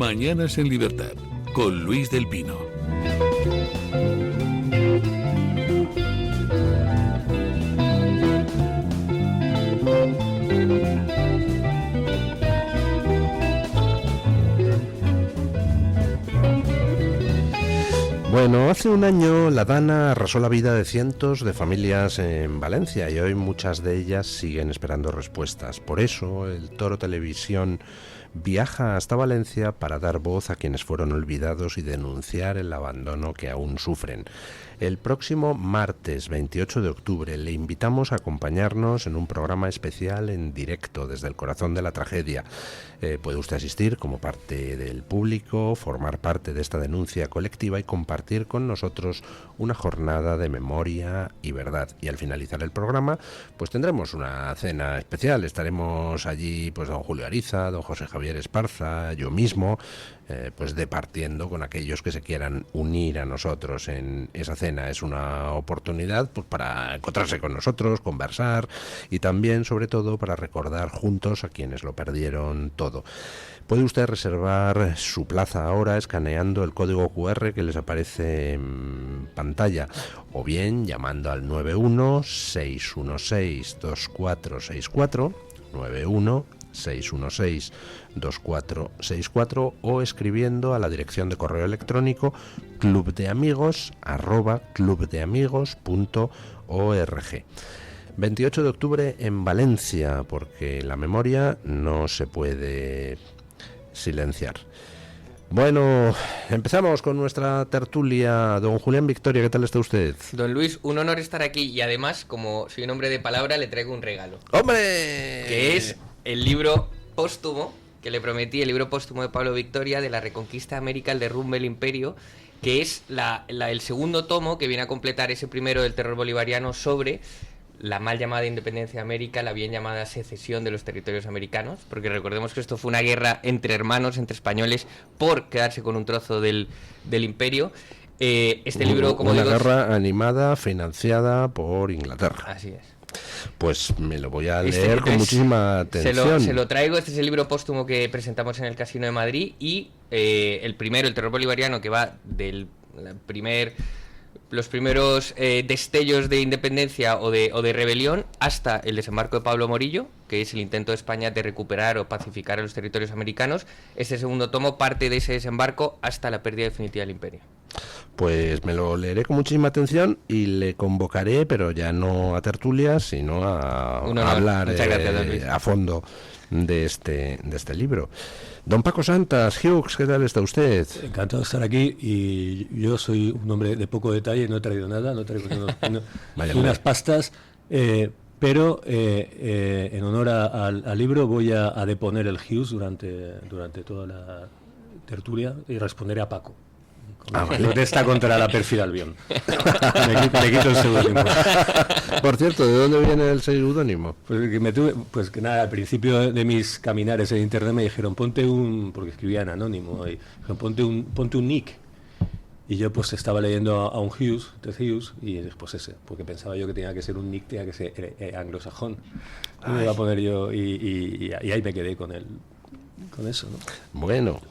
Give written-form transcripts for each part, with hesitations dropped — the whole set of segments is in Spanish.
Mañanas en Libertad, con Luis del Pino. Bueno, hace un año la Dana arrasó la vida de cientos de familias en Valencia y hoy muchas de ellas siguen esperando respuestas. Por eso el Toro Televisión viaja hasta Valencia para dar voz a quienes fueron olvidados y denunciar el abandono que aún sufren. El próximo martes 28 de octubre le invitamos a acompañarnos en un programa especial en directo desde el corazón de la tragedia. Puede usted asistir como parte del público, formar parte de esta denuncia colectiva y compartir con nosotros una jornada de memoria y verdad. Y al finalizar el programa, pues tendremos una cena especial. Estaremos allí pues don Julio Ariza, don José Javier Esparza, yo mismo, pues departiendo con aquellos que se quieran unir a nosotros en esa cena. Es una oportunidad pues para encontrarse con nosotros, conversar y también, sobre todo, para recordar juntos a quienes lo perdieron todo. Puede usted reservar su plaza ahora escaneando el código QR que les aparece en pantalla o bien llamando al 91-616-2464, 91-616-2464 o escribiendo a la dirección de correo electrónico clubdeamigos@clubdeamigos.org. 28 de octubre en Valencia, porque la memoria no se puede silenciar. Bueno, empezamos con nuestra tertulia. Don Julián Victoria, ¿qué tal está usted? Don Luis, un honor estar aquí y además, como soy un hombre de palabra, le traigo un regalo. ¡Hombre! Que es el libro póstumo que le prometí, el libro póstumo de Pablo Victoria de la Reconquista de América, el derrumbe del Imperio, que es el segundo tomo que viene a completar ese primero del terror bolivariano sobre la mal llamada independencia de América, la bien llamada secesión de los territorios americanos, porque recordemos que esto fue una guerra entre hermanos, entre españoles, por quedarse con un trozo del imperio. Este libro, como una digo, guerra animada, financiada por Inglaterra. Así es. Pues me lo voy a leer con muchísima atención. Se lo traigo. Este es el libro póstumo que presentamos en el Casino de Madrid y el primero, el terror bolivariano, que va los primeros destellos de independencia o de rebelión hasta el desembarco de Pablo Morillo, que es el intento de España de recuperar o pacificar a los territorios americanos. Este segundo tomo parte de ese desembarco hasta la pérdida definitiva del imperio. Pues me lo leeré con muchísima atención y le convocaré, pero ya no a tertulias, sino a hablar a fondo de este libro. Don Paco Santas, Hughes, ¿qué tal está usted? Encantado de estar aquí y yo soy un hombre de poco detalle, no he traído nada, no traigo unas pastas, pero en honor al libro voy a deponer el Hughes durante toda la tertulia y responderé a Paco. Protesta contra la pérfida Albión. Me quito el seudónimo. Por cierto, ¿de dónde viene el seudónimo? Pues que nada, al principio de mis caminares en internet me dijeron porque escribía en anónimo, y dijeron, ponte un nick. Y yo pues estaba leyendo a un Ted Hughes, y después ese, porque pensaba yo que tenía que ser un nick, tenía que ser anglosajón. Y me iba a poner yo, y ahí me quedé con eso, ¿no? Bueno.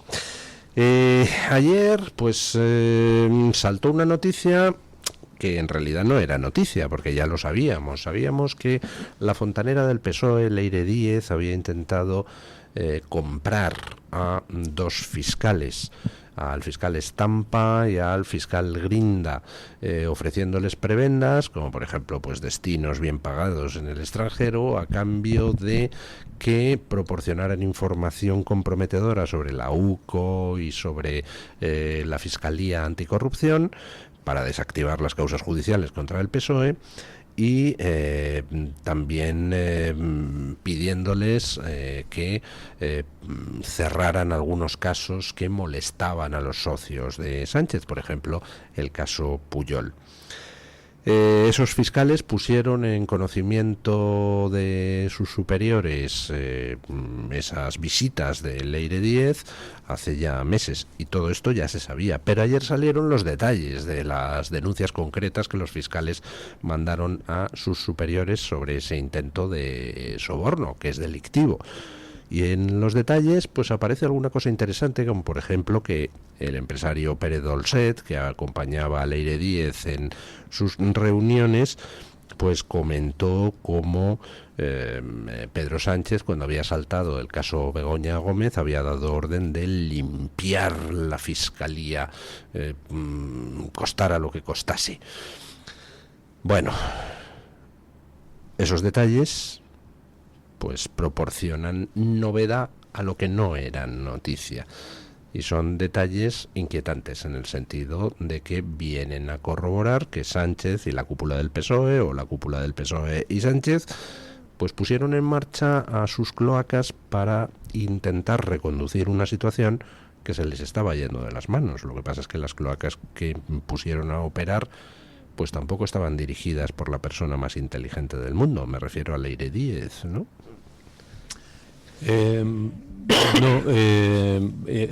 Ayer pues saltó una noticia que en realidad no era noticia, porque ya lo sabíamos que la fontanera del PSOE, Leire Díez, había intentado comprar a dos fiscales, al fiscal Estampa y al fiscal Grinda, ofreciéndoles prebendas, como por ejemplo pues destinos bien pagados en el extranjero, a cambio de que proporcionaran información comprometedora sobre la UCO y sobre la Fiscalía Anticorrupción para desactivar las causas judiciales contra el PSOE, y también pidiéndoles que cerraran algunos casos que molestaban a los socios de Sánchez, por ejemplo, el caso Pujol. Esos fiscales pusieron en conocimiento de sus superiores esas visitas de Leire Díez hace ya meses, y todo esto ya se sabía, pero ayer salieron los detalles de las denuncias concretas que los fiscales mandaron a sus superiores sobre ese intento de soborno, que es delictivo. Y en los detalles pues aparece alguna cosa interesante, como por ejemplo que el empresario Pérez Dolcet, que acompañaba a Leire Díez en sus reuniones, pues comentó cómo Pedro Sánchez, cuando había saltado el caso Begoña Gómez, había dado orden de limpiar la fiscalía, costara lo que costase. Bueno, esos detalles pues proporcionan novedad a lo que no era noticia. Y son detalles inquietantes en el sentido de que vienen a corroborar que Sánchez y la cúpula del PSOE, o la cúpula del PSOE y Sánchez, pues pusieron en marcha a sus cloacas para intentar reconducir una situación que se les estaba yendo de las manos. Lo que pasa es que las cloacas que pusieron a operar pues tampoco estaban dirigidas por la persona más inteligente del mundo. Me refiero a Leire Díez, ¿no?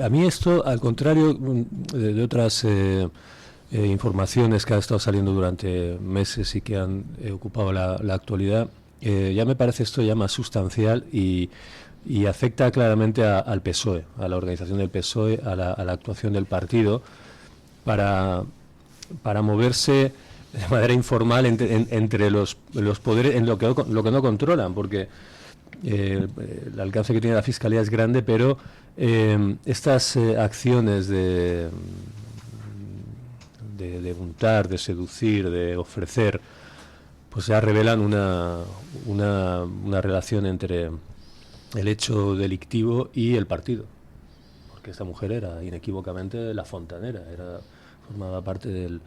A mí esto, al contrario de otras informaciones que han estado saliendo durante meses y que han ocupado la actualidad, ya me parece esto ya más sustancial y afecta claramente al PSOE, a la organización del PSOE, a la actuación del partido, para moverse de manera informal entre los poderes en lo que no controlan, porque el alcance que tiene la Fiscalía es grande, pero estas acciones de untar, de seducir, de ofrecer, pues ya revelan una relación entre el hecho delictivo y el partido, porque esta mujer era inequívocamente la fontanera, formaba parte del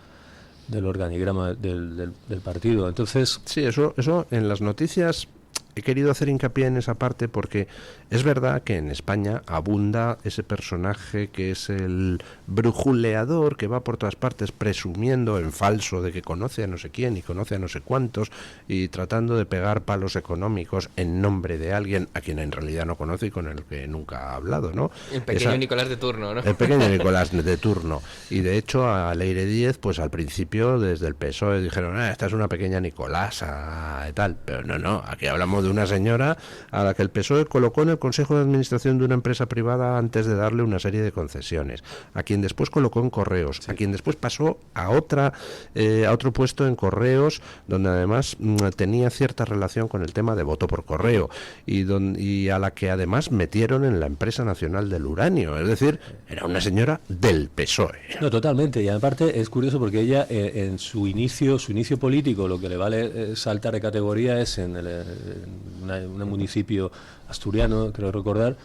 organigrama del partido. Entonces, sí, eso en las noticias he querido hacer hincapié en esa parte porque es verdad que en España abunda ese personaje que es el brujuleador que va por todas partes presumiendo en falso de que conoce a no sé quién y conoce a no sé cuántos y tratando de pegar palos económicos en nombre de alguien a quien en realidad no conoce y con el que nunca ha hablado, ¿no? El pequeño Nicolás de turno, ¿no? El pequeño Nicolás de turno. Y de hecho a Leire Díez, pues al principio desde el PSOE dijeron, esta es una pequeña Nicolasa y tal, pero no, aquí hablamos de una señora a la que el PSOE colocó en el Consejo de Administración de una empresa privada antes de darle una serie de concesiones, a quien después colocó en Correos, sí, a quien después pasó a otro puesto en Correos, donde además tenía cierta relación con el tema de voto por correo, y a la que además metieron en la Empresa Nacional del Uranio, es decir, era una señora del PSOE. No, totalmente, y aparte es curioso porque ella en su inicio político, lo que le vale saltar de categoría es en un municipio asturiano, creo recordar,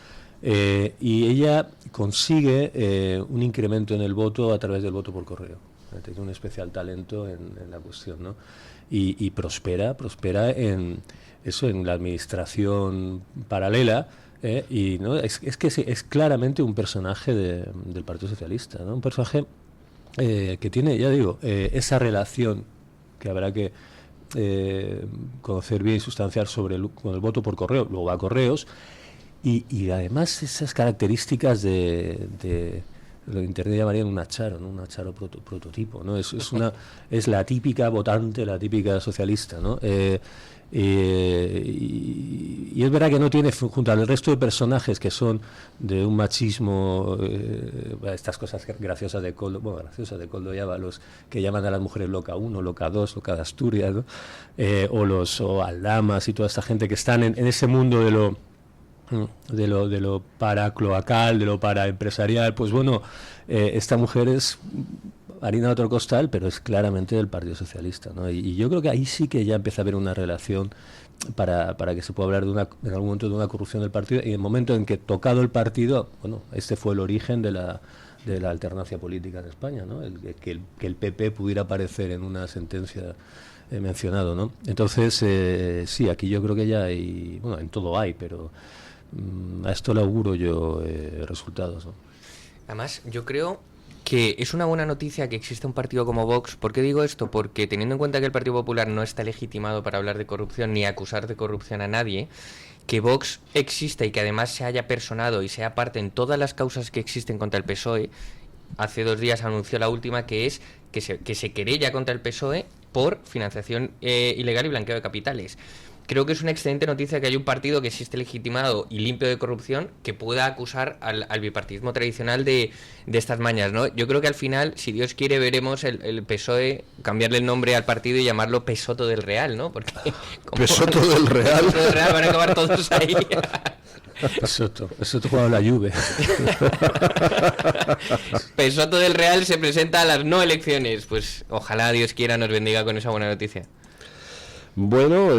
y ella consigue un incremento en el voto a través del voto por correo. Tiene un especial talento en la cuestión, ¿no? Y prospera en eso, en la administración paralela, y no es que es claramente un personaje del Partido Socialista, ¿no? Un personaje que tiene, ya digo, esa relación que habrá que conocer bien y sustanciar con el voto por correo. Luego va a Correos y además esas características de lo que Internet llamarían un acharo, ¿no? Un acharo prototipo, ¿no? Es la típica votante, la típica socialista, ¿no? Y es verdad que no tiene, junto al resto de personajes que son de un machismo, estas cosas graciosas de Coldo, graciosas de Coldo ya, los que llaman a las mujeres loca 1, loca 2, loca de Asturias, ¿no? o aldamas y toda esta gente que están en ese mundo de lo paracloacal, de lo paraempresarial. Pues bueno, esta mujer es harina de otro costal, pero es claramente del Partido Socialista, ¿no? Y yo creo que ahí sí que ya empieza a haber una relación para que se pueda hablar en algún momento de una corrupción del partido, y en el momento en que, tocado el partido, bueno, este fue el origen de la alternancia política en España, ¿no? Que el PP pudiera aparecer en una sentencia mencionado, ¿no? Entonces, sí, aquí yo creo que ya hay, bueno, en todo hay, pero a esto le auguro yo resultados, ¿no? Además, yo creo que es una buena noticia que exista un partido como Vox. ¿Por qué digo esto? Porque teniendo en cuenta que el Partido Popular no está legitimado para hablar de corrupción ni acusar de corrupción a nadie, que Vox exista y que además se haya personado y sea parte en todas las causas que existen contra el PSOE. Hace 2 días anunció la última, que es que se querella contra el PSOE por financiación ilegal y blanqueo de capitales. creo que es una excelente noticia que hay un partido que existe legitimado y limpio de corrupción que pueda acusar al bipartidismo tradicional de estas mañas, ¿no? Yo creo que al final, si Dios quiere, veremos el PSOE cambiarle el nombre al partido y llamarlo Pesoto del Real, ¿no? Porque Pesoto del Real. Pesoto del Real, van a acabar todos ahí. Pesoto jugaba la Juve. Pesoto del Real se presenta a las no elecciones. Pues ojalá Dios quiera nos bendiga con esa buena noticia. Bueno,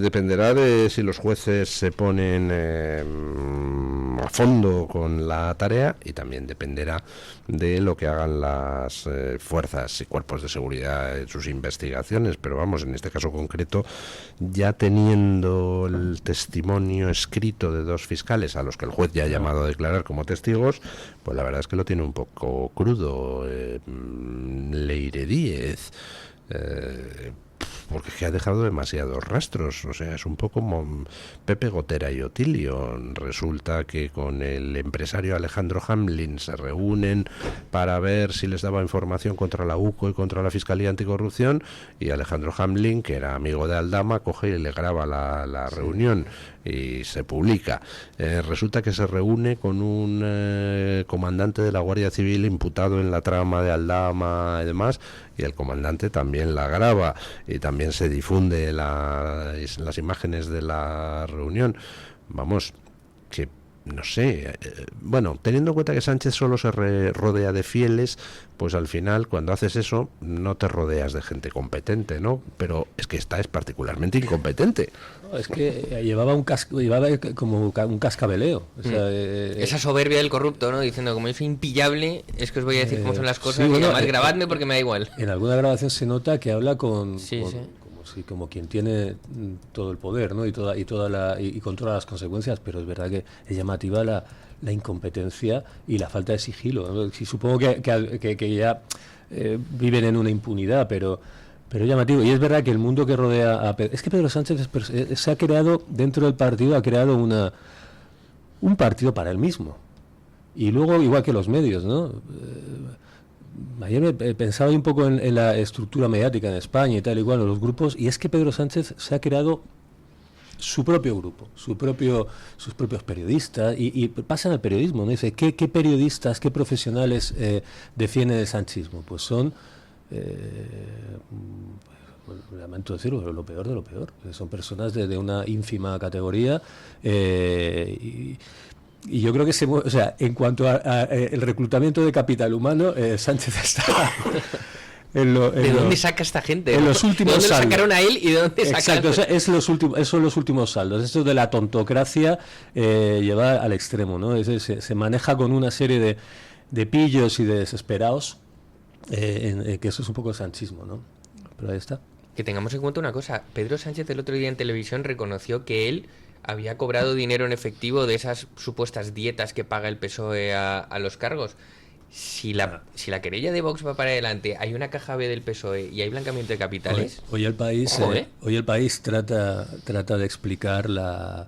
dependerá de si los jueces se ponen a fondo con la tarea, y también dependerá de lo que hagan las fuerzas y cuerpos de seguridad en sus investigaciones. Pero vamos, en este caso concreto, ya teniendo el testimonio escrito de 2 fiscales a los que el juez ya ha llamado a declarar como testigos, pues la verdad es que lo tiene un poco crudo Leire Díez. Porque es que ha dejado demasiados rastros, o sea, es un poco como Pepe Gotera y Otilio. Resulta que con el empresario Alejandro Hamlin se reúnen para ver si les daba información contra la UCO y contra la Fiscalía Anticorrupción, y Alejandro Hamlin, que era amigo de Aldama, coge y le graba la reunión y se publica. Resulta que se reúne con un comandante de la Guardia Civil imputado en la trama de Aldama y demás, y el comandante también la graba, y también se difunde las imágenes de la reunión. Vamos, que no sé, bueno, teniendo en cuenta que Sánchez solo se rodea de fieles, pues al final cuando haces eso no te rodeas de gente competente, ¿no? Pero es que esta es particularmente incompetente. No, es que llevaba como un cascabeleo. O sea, esa soberbia del corrupto, ¿no? Diciendo, como yo soy impillable, es que os voy a decir cómo son las cosas, sí, bueno, y además grabadme porque me da igual. En alguna grabación se nota que habla Sí. como quien tiene todo el poder, ¿no? y controla las consecuencias, pero es verdad que es llamativa la incompetencia y la falta de sigilo, ¿no? Sí, supongo que ya viven en una impunidad, pero es llamativo. Y es verdad que el mundo que rodea a Pedro... Es que Pedro Sánchez se ha creado, dentro del partido, ha creado un partido para él mismo. Y luego, igual que los medios, ¿no? Ayer me pensaba un poco en la estructura mediática en España y tal, igual, los grupos, y es que Pedro Sánchez se ha creado su propio grupo, sus propios periodistas, y pasan al periodismo, ¿no? Dice, ¿qué periodistas, qué profesionales defienden el sanchismo? Pues son, lamento decirlo, lo peor de lo peor. Son personas de una ínfima categoría, y yo creo que en cuanto a el reclutamiento de capital humano, Sánchez está ¿De dónde saca esta gente? En los últimos ¿De dónde saldos. lo sacaron a él y de dónde sacaron? Exacto, o sea, esos son los últimos saldos. Esto de la tontocracia lleva al extremo, ¿no? Se maneja con una serie de pillos y de desesperados, que eso es un poco el sanchismo, ¿no? Pero ahí está. Que tengamos en cuenta una cosa, Pedro Sánchez el otro día en televisión reconoció que él había cobrado dinero en efectivo de esas supuestas dietas que paga el PSOE a los cargos. Si la querella de Vox va para adelante, hay una caja B del PSOE y hay blanqueamiento de capitales. Hoy el país trata de explicar la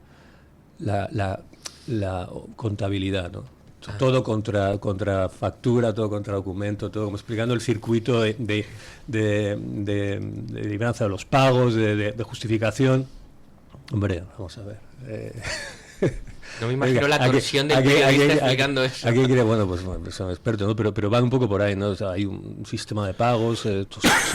contabilidad, ¿no? Todo contra factura, todo contra documento, todo como explicando el circuito de libranza de los pagos, de justificación. Hombre, vamos a ver. No me imagino la torsión del periodista explicando eso. Aquí quiere, pues son expertos, ¿no? Pero van un poco por ahí, ¿no? O sea, hay un sistema de pagos, se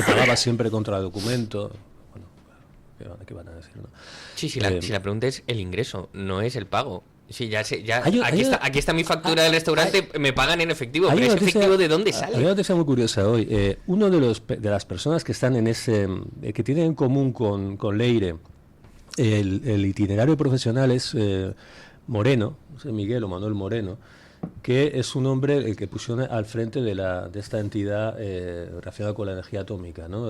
pagaba siempre contra el documento. Bueno, ¿qué van a decir, no? Sí, si la pregunta es el ingreso, no es el pago. Sí, aquí está mi factura del restaurante, me pagan en efectivo, pero ese efectivo ¿de dónde sale? Hay una noticia muy curiosa hoy. Uno de las personas que están en que tienen en común con Leire el itinerario profesional es Moreno, no sé, Miguel o Manuel Moreno, que es un hombre el que pusieron al frente de esta entidad relacionada con la energía atómica, ¿no?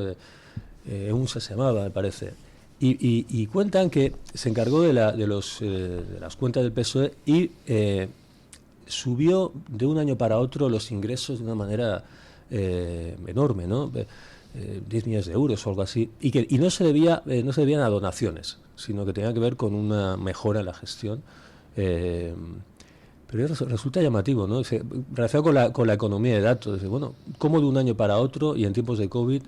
EUNSA se llamaba, me parece. Y cuentan que se encargó de las cuentas del PSOE y subió de un año para otro los ingresos de una manera enorme, ¿no? 10 millones de euros o algo así, y no se debían a donaciones, sino que tenía que ver con una mejora en la gestión. Pero resulta llamativo, ¿no? Relacionado con la economía de datos. Bueno, ¿cómo de un año para otro y en tiempos de COVID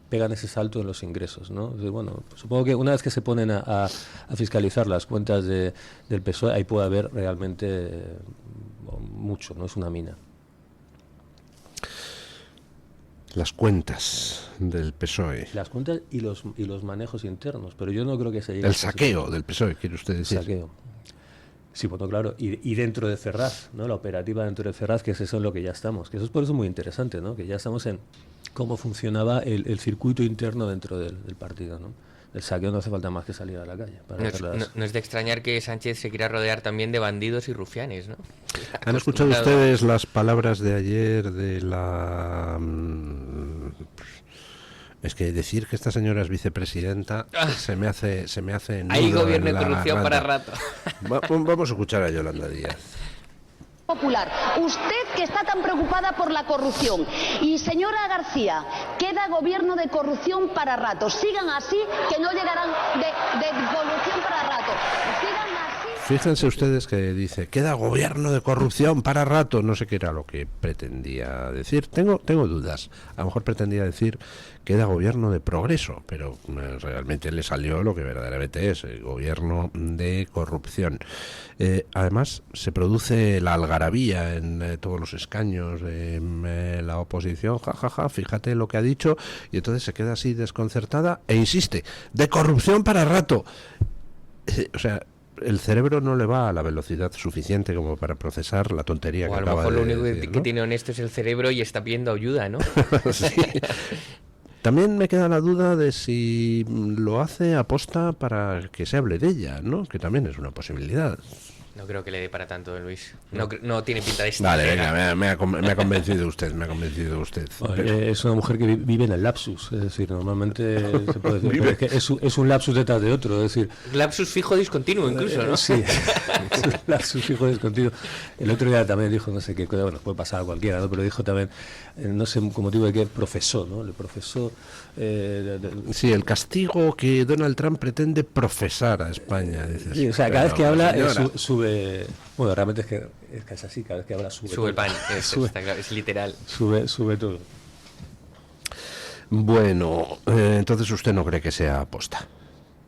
pegan ese salto en los ingresos, ¿no? Bueno, supongo que una vez que se ponen a fiscalizar las cuentas del PSOE, ahí puede haber realmente mucho, ¿no? Es una mina. Las cuentas del PSOE. Las cuentas y los manejos internos, pero yo no creo que se llegue el saqueo del PSOE, quiere usted decir. Saqueo. Sí, bueno, claro, y dentro de Ferraz, ¿no? La operativa dentro de Ferraz, que es eso en lo que ya estamos, que eso es por eso muy interesante, ¿no? Que ya estamos en cómo funcionaba el circuito interno dentro del partido, ¿no? El saqueo no hace falta más que salir a la calle. No es de extrañar que Sánchez se quiera rodear también de bandidos y rufianes, ¿no? ¿Han escuchado ustedes las palabras de ayer de la... Es que decir que esta señora es vicepresidenta se me hace hay gobierno de corrupción para rato. Vamos a escuchar a Yolanda Díaz. Popular, usted que está tan preocupada por la corrupción, y señora García, queda gobierno de corrupción para rato. Sigan así, que no llegarán de corrupción para rato. Sigan así. Fíjense ustedes que dice, queda gobierno de corrupción para rato. No sé qué era lo que pretendía decir. Tengo dudas. A lo mejor pretendía decir queda gobierno de progreso, pero realmente le salió lo que verdaderamente es, el gobierno de corrupción. Además, se produce la algarabía en todos los escaños de la oposición, fíjate lo que ha dicho, y entonces se queda así desconcertada e insiste, de corrupción para rato. O sea, el cerebro no le va a la velocidad suficiente como para procesar la tontería que acaba de decir. O a lo mejor lo único que tiene honesto es el cerebro y está pidiendo ayuda, ¿no? Sí. También me queda la duda de si lo hace aposta para que se hable de ella, ¿no? Que también es una posibilidad. No creo que le dé para tanto, Luis. No tiene pinta de estar. Vale, venga, me ha convencido usted, Es una mujer que vive en el lapsus, es decir, normalmente se puede decir, pero es que es un lapsus detrás de otro, es decir... Lapsus fijo discontinuo incluso, ¿no? Sí, es un lapsus fijo discontinuo. El otro día también dijo, no sé qué, bueno, puede pasar a cualquiera, ¿no? Pero dijo también, no sé con motivo de qué, profesó, ¿no? Le profesó... Sí, el castigo que Donald Trump pretende profesar a España. Dices, sí, o sea, cada vez que habla sube... Bueno, realmente es que es así, cada vez que habla sube el pan, está claro, es literal. Sube todo. Bueno, entonces usted no cree que sea aposta.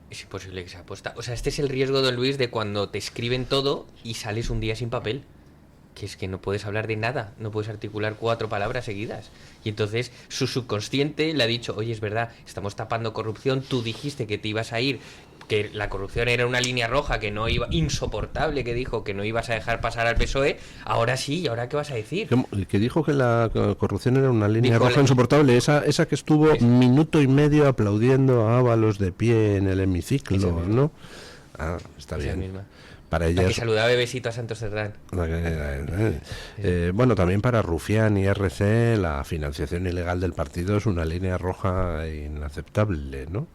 Es imposible que sea aposta. O sea, este es el riesgo, don Luis, de cuando te escriben todo y sales un día sin papel. Que es que no puedes hablar de nada, no puedes articular 4 palabras seguidas. Y entonces su subconsciente le ha dicho, oye, es verdad, estamos tapando corrupción, tú dijiste que te ibas a ir, que la corrupción era una línea roja, que no iba, insoportable, que dijo que no ibas a dejar pasar al PSOE, ahora sí, ¿y ahora qué vas a decir? Que dijo que la corrupción era una línea roja insoportable, esa que estuvo minuto y medio aplaudiendo a Ábalos de pie en el hemiciclo, ¿no? Ah, está bien. Misma. Para ellas, la que saludaba besito a Santos Cerdán. Bueno, también para Rufián y RC la financiación ilegal del partido es una línea roja inaceptable, ¿no?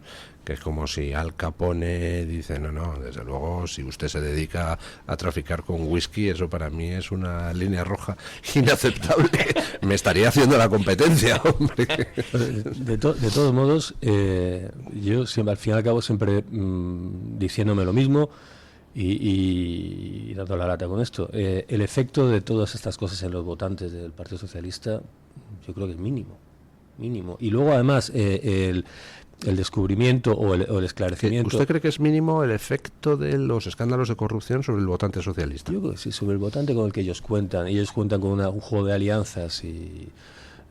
Que es como si Al Capone dice, no, desde luego, si usted se dedica a traficar con whisky, eso para mí es una línea roja inaceptable. Me estaría haciendo la competencia, hombre. De todos modos, yo siempre, al fin y al cabo, siempre diciéndome lo mismo, y dando la lata con esto, el efecto de todas estas cosas en los votantes del Partido Socialista yo creo que es mínimo. Y luego además el descubrimiento o el esclarecimiento... ¿Usted cree que es mínimo el efecto de los escándalos de corrupción sobre el votante socialista? Yo creo que sí, sobre el votante con el que ellos cuentan con un juego de alianzas y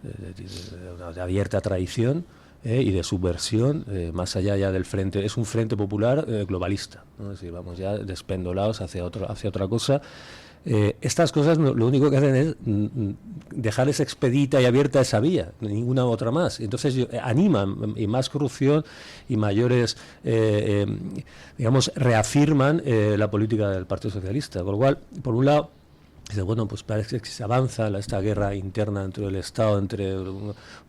de abierta traición, y de subversión, más allá ya del frente, es un frente popular globalista, ¿no? Es decir, vamos ya despendolados hacia otra cosa. Estas cosas lo único que hacen es dejarles expedita y abierta esa vía, ninguna otra más. Entonces animan y más corrupción y mayores, digamos, reafirman la política del Partido Socialista. Con lo cual, por un lado, dice, bueno, pues parece que se avanza esta guerra interna dentro del Estado, entre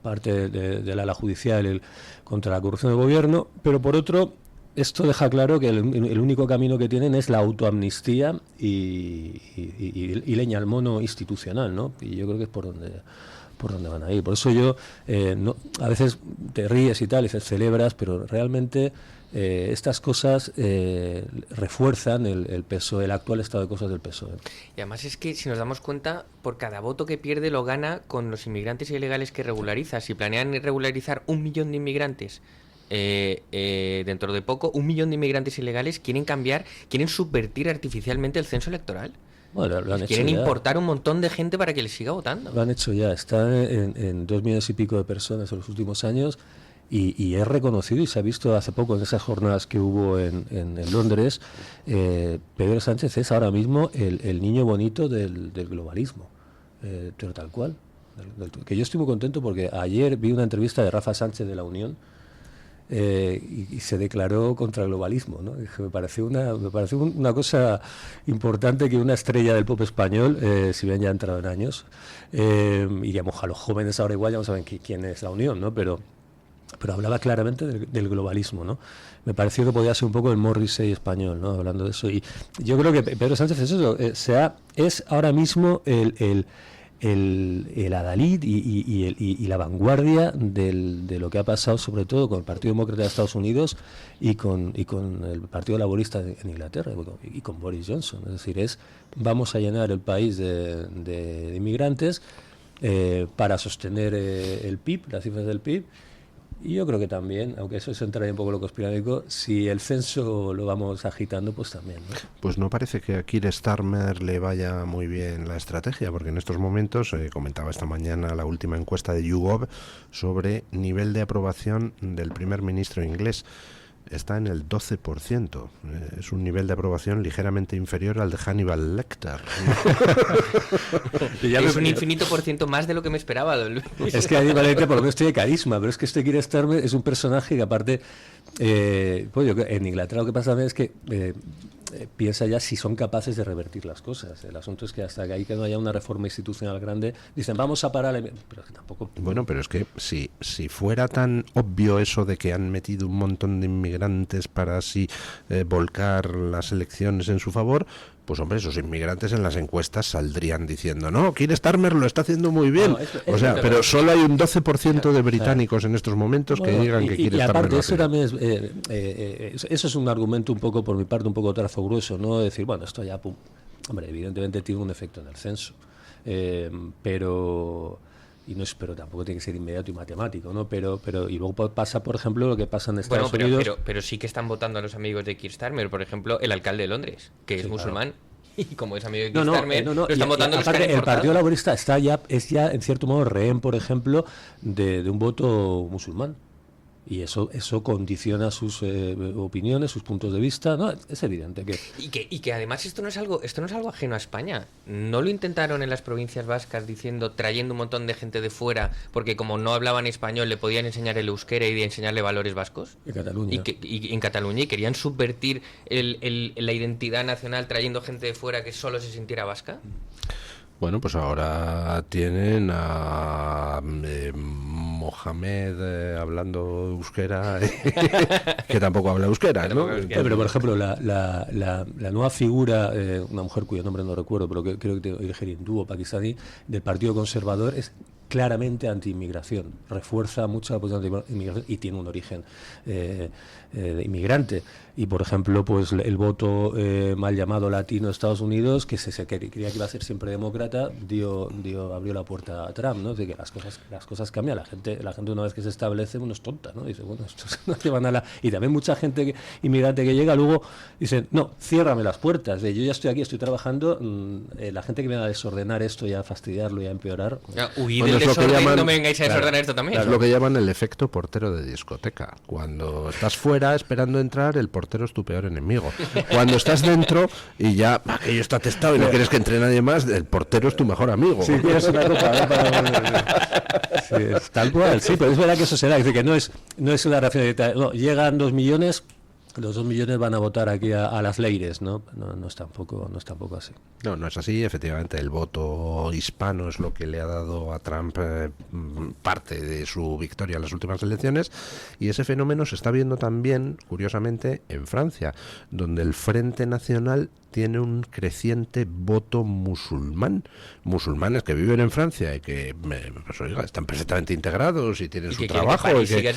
parte del ala judicial contra la corrupción del gobierno, pero por otro, esto deja claro que el único camino que tienen es la autoamnistía y leña al mono institucional, ¿no? Y yo creo que es por por dónde van a ir. Por eso yo, a veces te ríes y tal, y te celebras, pero realmente estas cosas refuerzan el PSOE, el actual estado de cosas del PSOE. Y además es que, si nos damos cuenta, por cada voto que pierde lo gana con los inmigrantes ilegales que regulariza. Si planean regularizar 1 millón de inmigrantes dentro de poco, 1 millón de inmigrantes ilegales quieren subvertir artificialmente el censo electoral. Bueno, lo han hecho Quieren ya. importar un montón de gente para que les siga votando. Lo han hecho ya, está en 2 millones y pico de personas en los últimos años y es reconocido y se ha visto hace poco en esas jornadas que hubo en Londres. Pedro Sánchez es ahora mismo el niño bonito del globalismo, pero tal cual. Que yo estoy muy contento porque ayer vi una entrevista de Rafa Sánchez de La Unión y se declaró contra el globalismo, ¿no? Me pareció una cosa importante que una estrella del pop español, si bien ya ha entrado en años, y digamos a los jóvenes ahora igual ya no saben quién es La Unión, ¿no? Pero hablaba claramente del globalismo, ¿no? Me pareció que podía ser un poco el Morrissey español, ¿no? Hablando de eso. Y yo creo que Pedro Sánchez es ahora mismo el adalid y la vanguardia de lo que ha pasado, sobre todo con el Partido Demócrata de Estados Unidos y con el Partido Laborista en Inglaterra y con Boris Johnson. Es decir, vamos a llenar el país de inmigrantes para sostener el PIB, las cifras del PIB. Y yo creo que también, aunque eso se entraría un poco en lo conspiranoico, si el censo lo vamos agitando, pues también, ¿no? Pues no parece que a Keir Starmer le vaya muy bien la estrategia, porque en estos momentos, comentaba esta mañana la última encuesta de YouGov sobre nivel de aprobación del primer ministro inglés. Está en el 12%. Es un nivel de aprobación ligeramente inferior al de Hannibal Lecter. Es un infinito por ciento más de lo que me esperaba, don Luis. Es que Hannibal Lecter por lo menos tiene carisma, pero es que Keir Starmer es un personaje que aparte, en Inglaterra lo que pasa también es que piensa ya si son capaces de revertir las cosas. El asunto es que hasta que no haya una reforma institucional grande, dicen vamos a parar, pero tampoco. Bueno, pero es que si fuera tan obvio eso de que han metido un montón de inmigrantes para así volcar las elecciones en su favor, pues hombre, esos inmigrantes en las encuestas saldrían diciendo, no, Keir Starmer lo está haciendo muy bien. Pero solo hay un 12% de británicos en estos momentos que digan que Keir Starmer aparte, lo eso hace también eso es un argumento un poco, por mi parte, un poco trazo grueso, ¿no? Decir, bueno, esto ya, hombre, evidentemente tiene un efecto en el censo, pero tampoco tiene que ser inmediato y matemático, ¿no? Pero y luego pasa, por ejemplo, lo que pasa en Estados Unidos. Pero sí que están votando a los amigos de Keir Starmer, por ejemplo, el alcalde de Londres, que es musulmán. Claro. Y como es amigo de Keir Starmer, lo están votando los que han el Partido Laborista es ya en cierto modo rehén, por ejemplo, de un voto musulmán. Y eso condiciona sus opiniones, sus puntos de vista, ¿no? Es evidente que... Y que además esto no es algo ajeno a España. No lo intentaron en las provincias vascas trayendo un montón de gente de fuera, porque como no hablaban español le podían enseñar el euskera y enseñarle valores vascos. En Cataluña. Y en Cataluña, y querían subvertir la identidad nacional trayendo gente de fuera que solo se sintiera vasca. Bueno, pues ahora tienen a Mohamed hablando euskera, que tampoco habla euskera, ¿no? Pero, por ejemplo, la nueva figura, una mujer cuyo nombre no recuerdo, pero creo que tiene origen hindú o pakistaní, del Partido Conservador, es claramente anti-inmigración, refuerza mucho la posición anti-inmigración y tiene un origen inmigrante. Y, por ejemplo, pues el voto mal llamado latino de Estados Unidos, que se creía que iba a ser siempre demócrata, abrió la puerta a Trump, ¿no? De que las cosas cambian. La gente una vez que se establece, es tonta, ¿no? Dice, bueno, estos no llevan a la... Y también mucha gente inmigrante que llega, luego dice, no, ciérrame las puertas. Yo ya estoy aquí, estoy trabajando, la gente que viene a desordenar esto y a fastidiarlo y a empeorar... Huid del desorden, no me vengáis a desordenar esto también. Es lo que llaman el efecto portero de discoteca. Cuando estás fuera esperando entrar, el portero es tu peor enemigo. Cuando estás dentro y ya aquello está testado y no quieres que entre nadie más, el portero es tu mejor amigo. Sí, tienes una copa, sí, es tal cual, sí, pero es verdad que eso será, es decir, que no es una racionalidad. No, llegan 2 millones, los 2 millones van a votar aquí a las Leires, ¿no? No es tampoco así. No es así. Efectivamente, el voto hispano es lo que le ha dado a Trump parte de su victoria en las últimas elecciones, y ese fenómeno se está viendo también, curiosamente, en Francia, donde el Frente Nacional tiene un creciente voto musulmán. Musulmanes que viven en Francia y que pues, oiga, están perfectamente integrados y tienen su trabajo. Que siga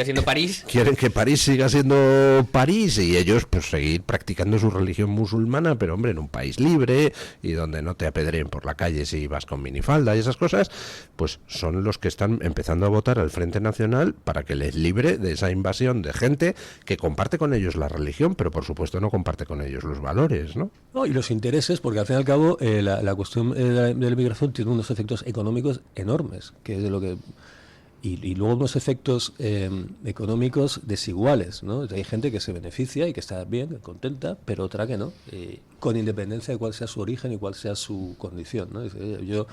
siendo París. Quieren que París siga siendo París y ellos pues seguir practicando su religión musulmana, pero hombre, en un país libre y donde no te apedreen por la calle si vas con minifalda y esas cosas, pues son los que están empezando a votar al Frente Nacional para que les libre de esa invasión de gente que comparte con ellos la religión, pero por supuesto no comparte con ellos los valores, ¿no? No, y los intereses, porque al fin y al cabo la cuestión de la inmigración tiene unos efectos económicos enormes, que es de lo que... Y luego unos efectos económicos desiguales, ¿no? Hay gente que se beneficia y que está bien, contenta, pero otra que no, con independencia de cuál sea su origen y cuál sea su condición, ¿no? Yo,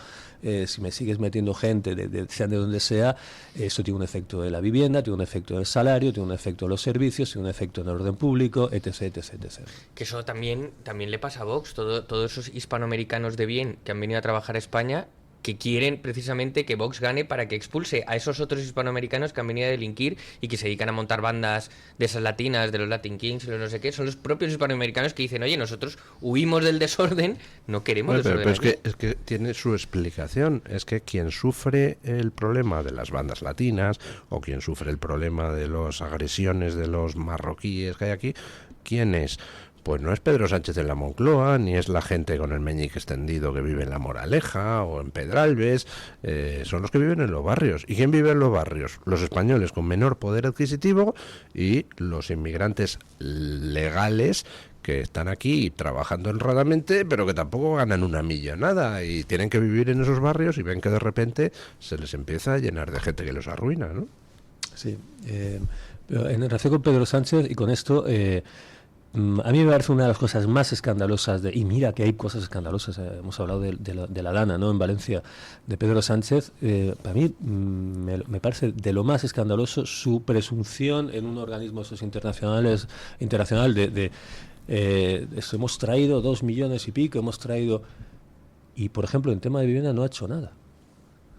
si me sigues metiendo gente, sea de donde sea, esto tiene un efecto en la vivienda, tiene un efecto en el salario, tiene un efecto en los servicios, tiene un efecto en el orden público, etc, etc, etc. Que eso también le pasa a Vox, todos esos hispanoamericanos de bien que han venido a trabajar a España, que quieren precisamente que Vox gane para que expulse a esos otros hispanoamericanos que han venido a delinquir y que se dedican a montar bandas de esas latinas, de los Latin Kings, de los no sé qué. Son los propios hispanoamericanos que dicen, oye, nosotros huimos del desorden, no queremos desorden. Pero es que tiene su explicación. Es que quien sufre el problema de las bandas latinas o quien sufre el problema de las agresiones de los marroquíes que hay aquí, ¿quién es? Pues no es Pedro Sánchez en la Moncloa, ni es la gente con el meñique extendido que vive en La Moraleja o en Pedralbes, son los que viven en los barrios. ¿Y quién vive en los barrios? Los españoles con menor poder adquisitivo y los inmigrantes legales que están aquí trabajando honradamente, pero que tampoco ganan una millonada y tienen que vivir en esos barrios y ven que de repente se les empieza a llenar de gente que los arruina, ¿no? Sí, pero en relación con Pedro Sánchez y con esto... a mí me parece una de las cosas más escandalosas, y mira que hay cosas escandalosas, hemos hablado de la Dana, ¿no?, en Valencia, de Pedro Sánchez. Para mí me parece de lo más escandaloso su presunción en un organismo de esos internacional de esto, hemos traído 2 millones y pico, y por ejemplo en tema de vivienda no ha hecho nada.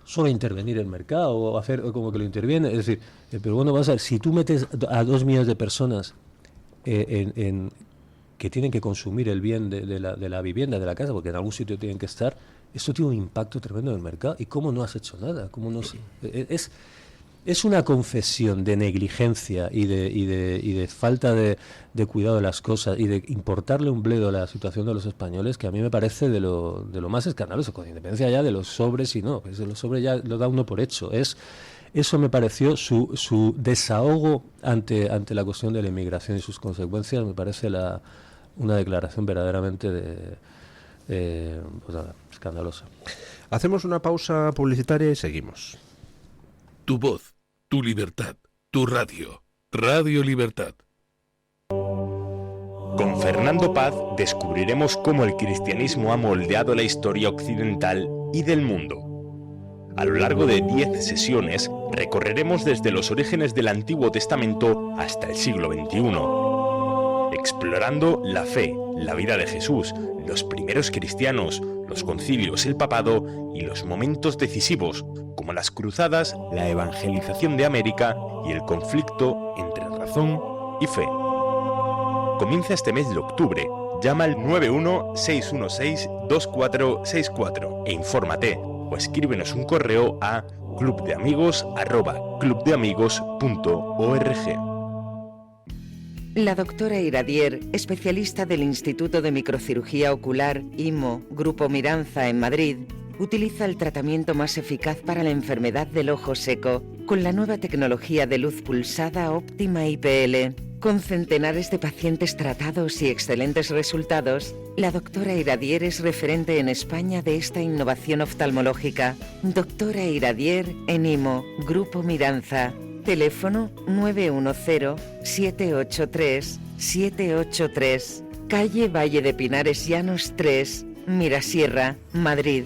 Solo intervenir el mercado o hacer como que lo interviene, es decir, pero bueno, vamos a ver, si tú metes a 2 millones de personas que tienen que consumir el bien de la vivienda, de la casa, porque en algún sitio tienen que estar, esto tiene un impacto tremendo en el mercado. ¿Y cómo no has hecho nada? Es una confesión de negligencia y de falta de cuidado de las cosas y de importarle un bledo a la situación de los españoles, que a mí me parece de lo más escandaloso, con independencia ya de los sobres y no, pues de los sobres ya lo da uno por hecho. Eso me pareció su desahogo ante la cuestión de la inmigración y sus consecuencias. Me parece una declaración verdaderamente escandalosa. Hacemos una pausa publicitaria y seguimos. Tu voz, tu libertad, tu radio. Radio Libertad. Con Fernando Paz descubriremos cómo el cristianismo ha moldeado la historia occidental y del mundo. A lo largo de 10 sesiones recorreremos desde los orígenes del Antiguo Testamento hasta el siglo XXI, explorando la fe, la vida de Jesús, los primeros cristianos, los concilios, el papado y los momentos decisivos, como las cruzadas, la evangelización de América y el conflicto entre razón y fe. Comienza este mes de octubre. Llama al 91-616-2464 e infórmate, o escríbenos un correo a clubdeamigos@clubdeamigos.org. La doctora Iradier, especialista del Instituto de Microcirugía Ocular IMO, Grupo Miranza en Madrid, utiliza el tratamiento más eficaz para la enfermedad del ojo seco con la nueva tecnología de luz pulsada óptima IPL. Con centenares de pacientes tratados y excelentes resultados, la doctora Iradier es referente en España de esta innovación oftalmológica. Doctora Iradier en IMO, Grupo Miranza. Teléfono 910-783-783. Calle Valle de Pinares Llanos 3, Mirasierra, Madrid.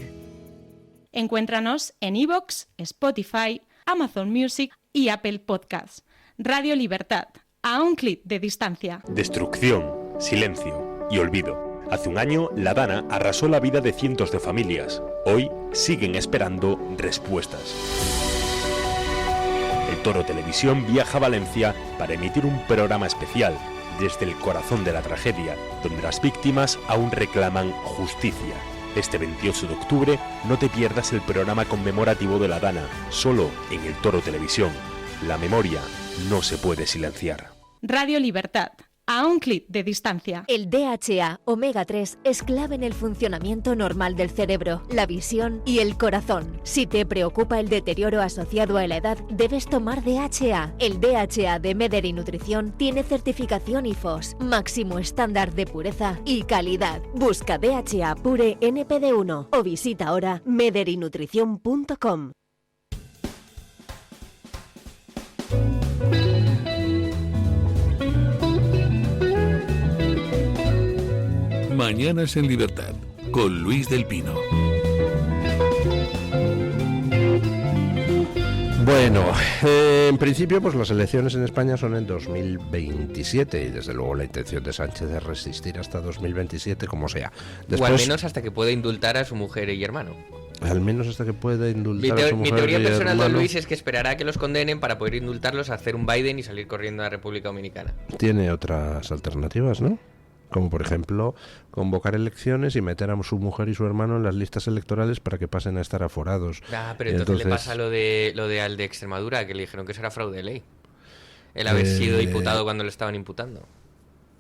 Encuéntranos en iVoox, Spotify, Amazon Music y Apple Podcasts. Radio Libertad, a un clic de distancia. Destrucción, silencio y olvido. Hace un año, la Dana arrasó la vida de cientos de familias. Hoy siguen esperando respuestas. El Toro Televisión viaja a Valencia para emitir un programa especial desde el corazón de la tragedia, donde las víctimas aún reclaman justicia. Este 28 de octubre no te pierdas el programa conmemorativo de la Dana, solo en el Toro Televisión. La memoria no se puede silenciar. Radio Libertad, a un clic de distancia. El DHA omega 3 es clave en el funcionamiento normal del cerebro, la visión y el corazón. Si te preocupa el deterioro asociado a la edad, debes tomar DHA. El DHA de Mederi Nutrición tiene certificación IFOS, máximo estándar de pureza y calidad. Busca DHA Pure NPD1 o visita ahora mederinutrición.com. Mañanas en Libertad, con Luis del Pino. Bueno, en principio pues las elecciones en España son en 2027 y desde luego la intención de Sánchez es resistir hasta 2027 como sea. Después, o al menos hasta que pueda indultar a su mujer y hermano. Al menos hasta que pueda indultar a su mujer. Mi teoría personal, don Luis, es que esperará a que los condenen para poder indultarlos, hacer un Biden y salir corriendo a la República Dominicana. Tiene otras alternativas, ¿no? Como por ejemplo convocar elecciones y meter a su mujer y su hermano en las listas electorales para que pasen a estar aforados. Pero entonces le pasa lo de al de Extremadura, que le dijeron que eso era fraude de ley. El haber sido diputado cuando lo estaban imputando.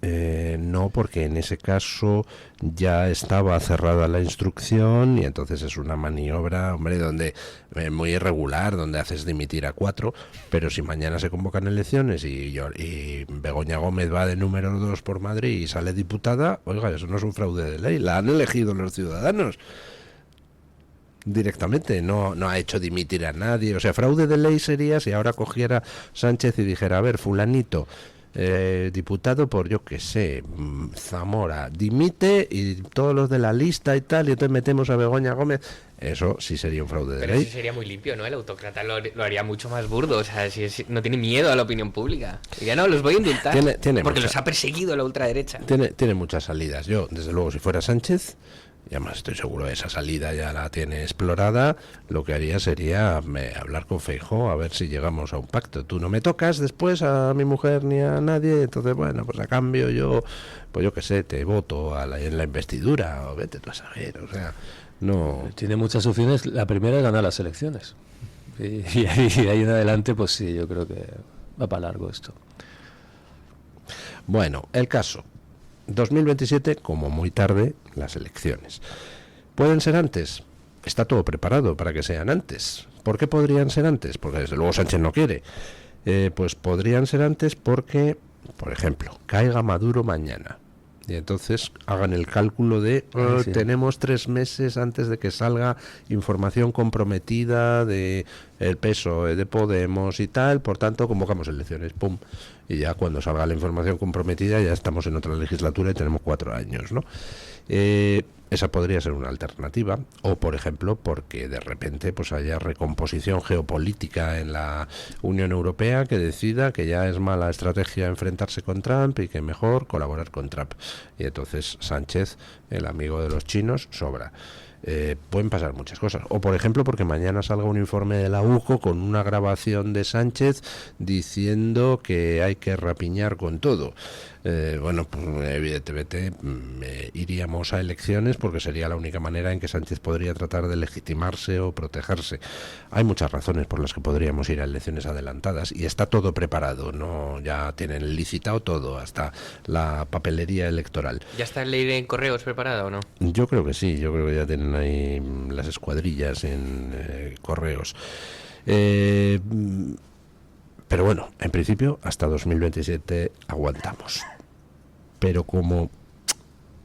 No, porque en ese caso ya estaba cerrada la instrucción y entonces es una maniobra, hombre, donde muy irregular, donde haces dimitir a 4, pero si mañana se convocan elecciones y Begoña Gómez va de número 2 por Madrid y sale diputada, oiga, eso no es un fraude de ley, la han elegido los ciudadanos directamente, no ha hecho dimitir a nadie. O sea, fraude de ley sería si ahora cogiera Sánchez y dijera, a ver, fulanito, diputado por, yo que sé, Zamora, dimite y todos los de la lista y tal, y entonces metemos a Begoña Gómez. Eso sí sería un fraude de ley. Pero eso sería muy limpio, ¿no? El autócrata lo haría mucho más burdo. O sea, si no tiene miedo a la opinión pública. Diría, no, los voy a indultar porque los ha perseguido la ultraderecha. Tiene muchas salidas. Yo, desde luego, si fuera Sánchez, y además estoy seguro de esa salida ya la tiene explorada, lo que haría sería hablar con Feijóo a ver si llegamos a un pacto. Tú no me tocas después a mi mujer ni a nadie, entonces bueno, pues a cambio yo qué sé, te voto en la investidura, o vete tú a saber, o sea, no... Tiene muchas opciones. La primera es ganar las elecciones y ahí en adelante pues sí, yo creo que va para largo esto. Bueno, el caso 2027, como muy tarde, las elecciones. ¿Pueden ser antes? Está todo preparado para que sean antes. ¿Por qué podrían ser antes? Porque desde luego Sánchez no quiere. Pues podrían ser antes porque, por ejemplo, caiga Maduro mañana. Y entonces hagan el cálculo de sí, tenemos 3 meses antes de que salga información comprometida de el PSOE, de Podemos y tal, por tanto convocamos elecciones, pum, y ya cuando salga la información comprometida ya estamos en otra legislatura y tenemos 4 años, ¿no? Esa podría ser una alternativa, o por ejemplo porque de repente pues haya recomposición geopolítica en la Unión Europea que decida que ya es mala estrategia enfrentarse con Trump y que mejor colaborar con Trump, y entonces Sánchez, el amigo de los chinos, sobra. Pueden pasar muchas cosas, o por ejemplo porque mañana salga un informe de la UJO con una grabación de Sánchez diciendo que hay que rapiñar con todo. Bueno, pues evidentemente iríamos a elecciones porque sería la única manera en que Sánchez podría tratar de legitimarse o protegerse. Hay muchas razones por las que podríamos ir a elecciones adelantadas y está todo preparado, no, ya tienen licitado todo, hasta la papelería electoral. ¿Ya está la ley de correos preparada o no? Yo creo que sí, yo creo que ya tienen ahí las escuadrillas en correos. Pero bueno, en principio hasta 2027 aguantamos. Pero como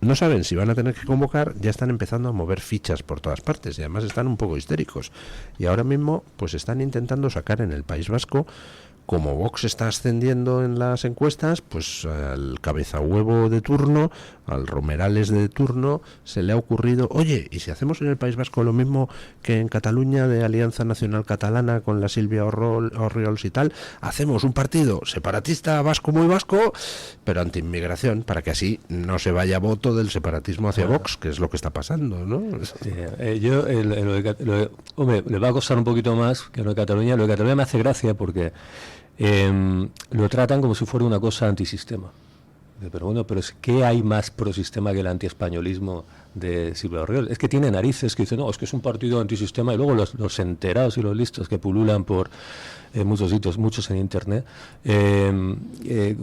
no saben si van a tener que convocar, ya están empezando a mover fichas por todas partes y además están un poco histéricos. Y ahora mismo pues están intentando sacar en el País Vasco, como Vox está ascendiendo en las encuestas, pues al cabezahuevo de turno, al Romerales de turno, se le ha ocurrido, oye, ¿y si hacemos en el País Vasco lo mismo que en Cataluña de Alianza Nacional Catalana con la Silvia Orriols y tal? Hacemos un partido separatista vasco muy vasco, pero anti-inmigración, para que así no se vaya voto del separatismo hacia Vox, que es lo que está pasando, ¿no? Sí, hombre, le va a costar un poquito más que lo de Cataluña. Lo de Cataluña me hace gracia porque lo tratan como si fuera una cosa antisistema. Pero bueno, pero ¿qué hay más prosistema que el antiespañolismo de Silvio Orriols? Es que tiene narices que dicen, no, es que es un partido antisistema, y luego los enterados y los listos que pululan por muchos sitios, muchos en internet,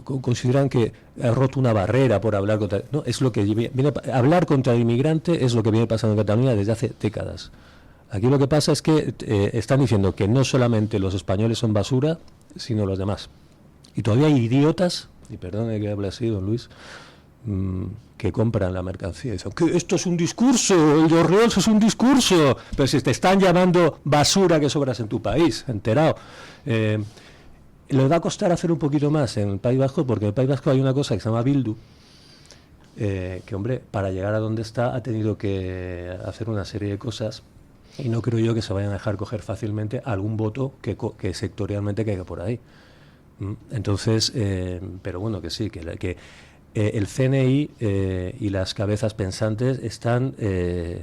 consideran que ha roto una barrera por hablar contra... No, es lo que viene, hablar contra el inmigrante es lo que viene pasando en Cataluña desde hace décadas. Aquí lo que pasa es que están diciendo que no solamente los españoles son basura, sino los demás. Y todavía hay idiotas, y perdone que hable así, don Luis, que compran la mercancía y dicen que esto es un discurso, el de Orriols es un discurso, pero si te están llamando basura que sobras en tu país, enterado. Le va a costar hacer un poquito más en el País Vasco, porque en el País Vasco hay una cosa que se llama Bildu, que hombre, para llegar a donde está ha tenido que hacer una serie de cosas, y no creo yo que se vayan a dejar coger fácilmente algún voto que sectorialmente caiga por ahí. Entonces, pero bueno, que sí, que el CNI y las cabezas pensantes están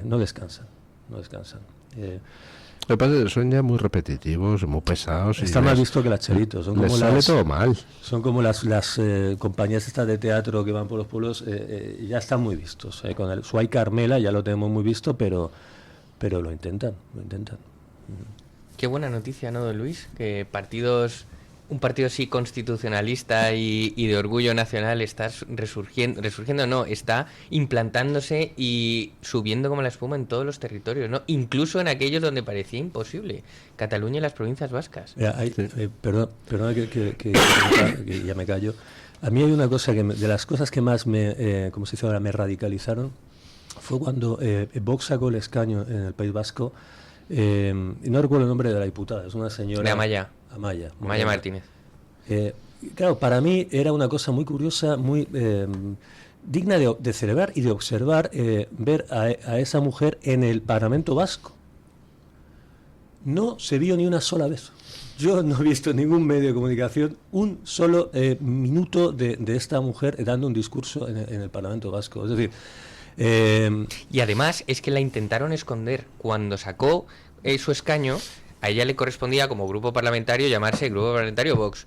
no descansan. Lo que pasa es que son ya muy repetitivos, muy pesados. Está mal visto que las chelitos. Son como sale todo mal. Son como las compañías estas de teatro que van por los pueblos, ya están muy vistos. Con el Suay Carmela ya lo tenemos muy visto, pero lo intentan. Qué buena noticia, ¿no, don Luis? Que un partido así constitucionalista y de orgullo nacional está resurgiendo, no, está implantándose y subiendo como la espuma en todos los territorios, ¿no? Incluso en aquellos donde parecía imposible, Cataluña y las provincias vascas. Perdona que ya me callo. A mí hay una cosa de las cosas que más como se dice ahora, me radicalizaron, fue cuando Vox sacó el escaño en el País Vasco. Y no recuerdo el nombre de la diputada, es una señora... De Amaya Martínez. Claro, para mí era una cosa muy curiosa, muy digna de celebrar y de observar, ver a esa mujer en el Parlamento Vasco. No se vio ni una sola vez. Yo no he visto en ningún medio de comunicación un solo minuto de esta mujer dando un discurso en el Parlamento Vasco. Es decir... y además es que la intentaron esconder cuando sacó su escaño. A ella le correspondía como grupo parlamentario llamarse Grupo Parlamentario Vox.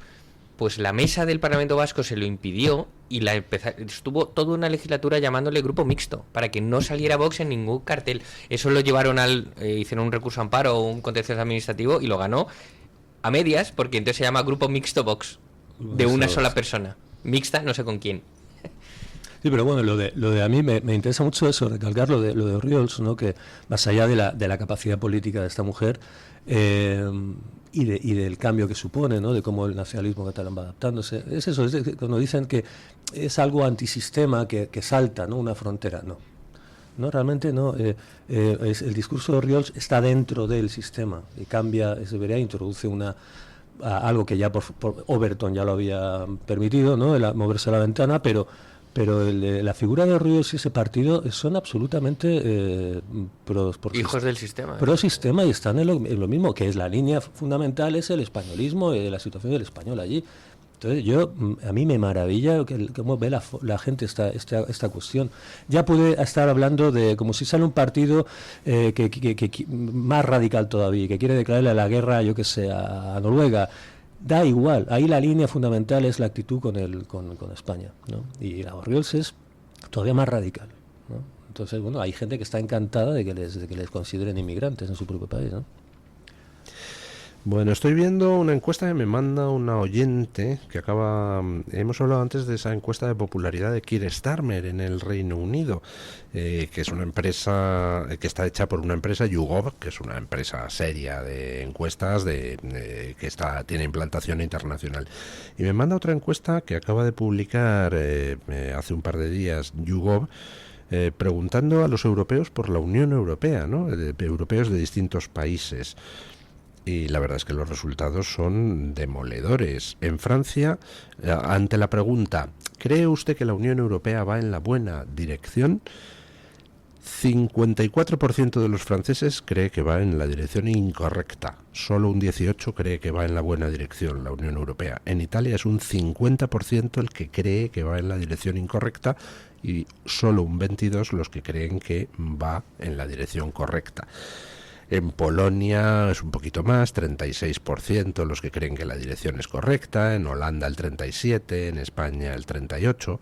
Pues la mesa del Parlamento Vasco se lo impidió y estuvo toda una legislatura llamándole Grupo Mixto para que no saliera Vox en ningún cartel. Eso lo llevaron hicieron un recurso amparo o un contencioso administrativo y lo ganó a medias, porque entonces se llama Grupo Mixto Vox, de una sola persona, mixta no sé con quién. Sí, pero bueno, lo de a mí me interesa mucho eso, recalcar lo de Orriols, ¿no? Que más allá de la capacidad política de esta mujer y del cambio que supone, ¿no? De cómo el nacionalismo catalán va adaptándose, es eso, cuando dicen que es algo antisistema que salta, ¿no? Una frontera, no, realmente no. El discurso de Orriols está dentro del sistema y cambia, introduce algo que ya por Overton ya lo había permitido, ¿no? Moverse a la ventana, pero la figura de Orriols y ese partido son absolutamente hijos del sistema. Pro sistema, y están en lo mismo, que es la línea fundamental, es el españolismo y la situación del español allí. Entonces a mí me maravilla cómo ve la gente esta cuestión. Ya puede estar hablando de como si sale un partido que más radical todavía, que quiere declararle la guerra, yo que sé, a Noruega. Da igual, ahí la línea fundamental es la actitud con España, ¿no? Y la Orriols es todavía más radical, ¿no? Entonces, bueno, hay gente que está encantada de que les consideren inmigrantes en su propio país, ¿no? Bueno, estoy viendo una encuesta que me manda una oyente que hemos hablado antes de esa encuesta de popularidad de Keir Starmer en el Reino Unido, que es una empresa que está hecha por una empresa, YouGov, que es una empresa seria de encuestas que tiene implantación internacional. Y me manda otra encuesta que acaba de publicar hace un par de días YouGov, preguntando a los europeos por la Unión Europea, ¿no? Europeos de distintos países. Y la verdad es que los resultados son demoledores. En Francia, ante la pregunta, ¿cree usted que la Unión Europea va en la buena dirección? 54% de los franceses cree que va en la dirección incorrecta. Solo un 18% cree que va en la buena dirección, la Unión Europea. En Italia es un 50% el que cree que va en la dirección incorrecta y solo un 22% los que creen que va en la dirección correcta. En Polonia es un poquito más, 36% los que creen que la dirección es correcta, en Holanda el 37%, en España el 38%.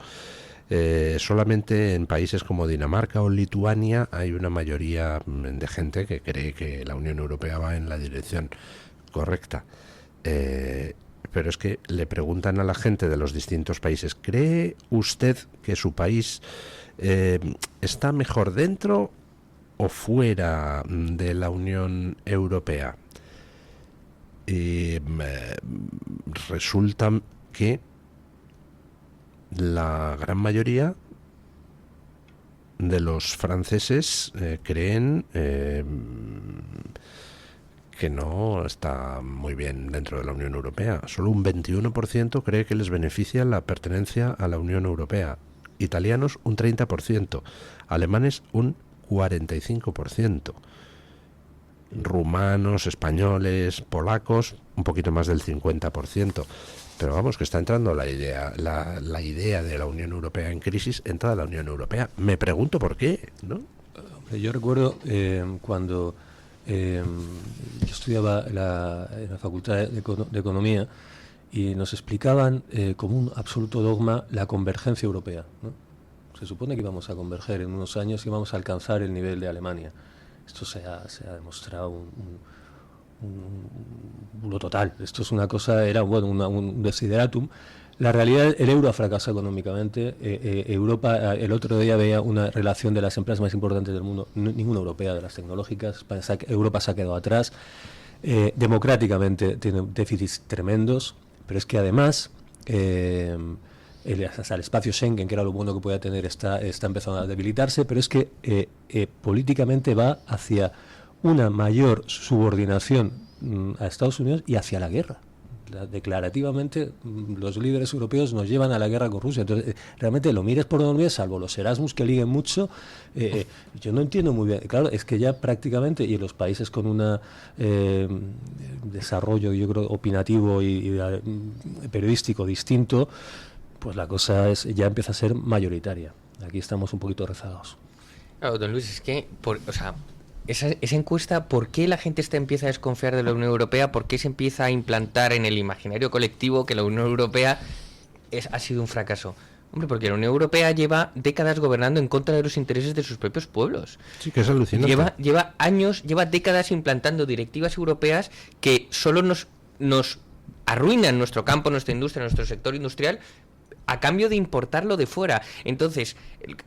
Solamente en países como Dinamarca o Lituania hay una mayoría de gente que cree que la Unión Europea va en la dirección correcta. Pero es que le preguntan a la gente de los distintos países, ¿cree usted que su país está mejor dentro o fuera de la Unión Europea? Y resulta que la gran mayoría de los franceses creen que no está muy bien dentro de la Unión Europea. Solo un 21% cree que les beneficia la pertenencia a la Unión Europea. Italianos un 30%, alemanes un 45%, rumanos, españoles, polacos un poquito más del 50%. Pero vamos, que está entrando la idea de la Unión Europea en crisis, entra la Unión Europea. Me pregunto por qué, ¿no? Yo recuerdo cuando yo estudiaba en la Facultad de Economía y nos explicaban como un absoluto dogma la convergencia europea, ¿no? Se supone que íbamos a converger en unos años y íbamos a alcanzar el nivel de Alemania. Esto se ha demostrado un bulo total. Esto es una cosa, era un desideratum. La realidad, el euro ha fracasado económicamente. Europa, el otro día veía una relación de las empresas más importantes del mundo, ninguna europea, de las tecnológicas. Europa se ha quedado atrás. Democráticamente tiene déficits tremendos, pero es que además el espacio Schengen, que era lo bueno que podía tener, está empezando a debilitarse, pero es que políticamente va hacia una mayor subordinación a Estados Unidos y hacia la guerra. Declarativamente los líderes europeos nos llevan a la guerra con Rusia. Entonces, realmente lo mires por donde lo mires, salvo los Erasmus que liguen mucho, yo no entiendo muy bien. Claro, es que ya prácticamente, y en los países con un desarrollo, yo creo, opinativo y periodístico distinto, pues la cosa ya empieza a ser mayoritaria. Aquí estamos un poquito rezagados. Claro, don Luis, es que, esa encuesta, ¿por qué la gente empieza a desconfiar de la Unión Europea? ¿Por qué se empieza a implantar en el imaginario colectivo que la Unión Europea ha sido un fracaso? Hombre, porque la Unión Europea lleva décadas gobernando en contra de los intereses de sus propios pueblos. Sí, que es alucinante. Lleva años, lleva décadas implantando directivas europeas que solo nos arruinan nuestro campo, nuestra industria, nuestro sector industrial, a cambio de importarlo de fuera. Entonces,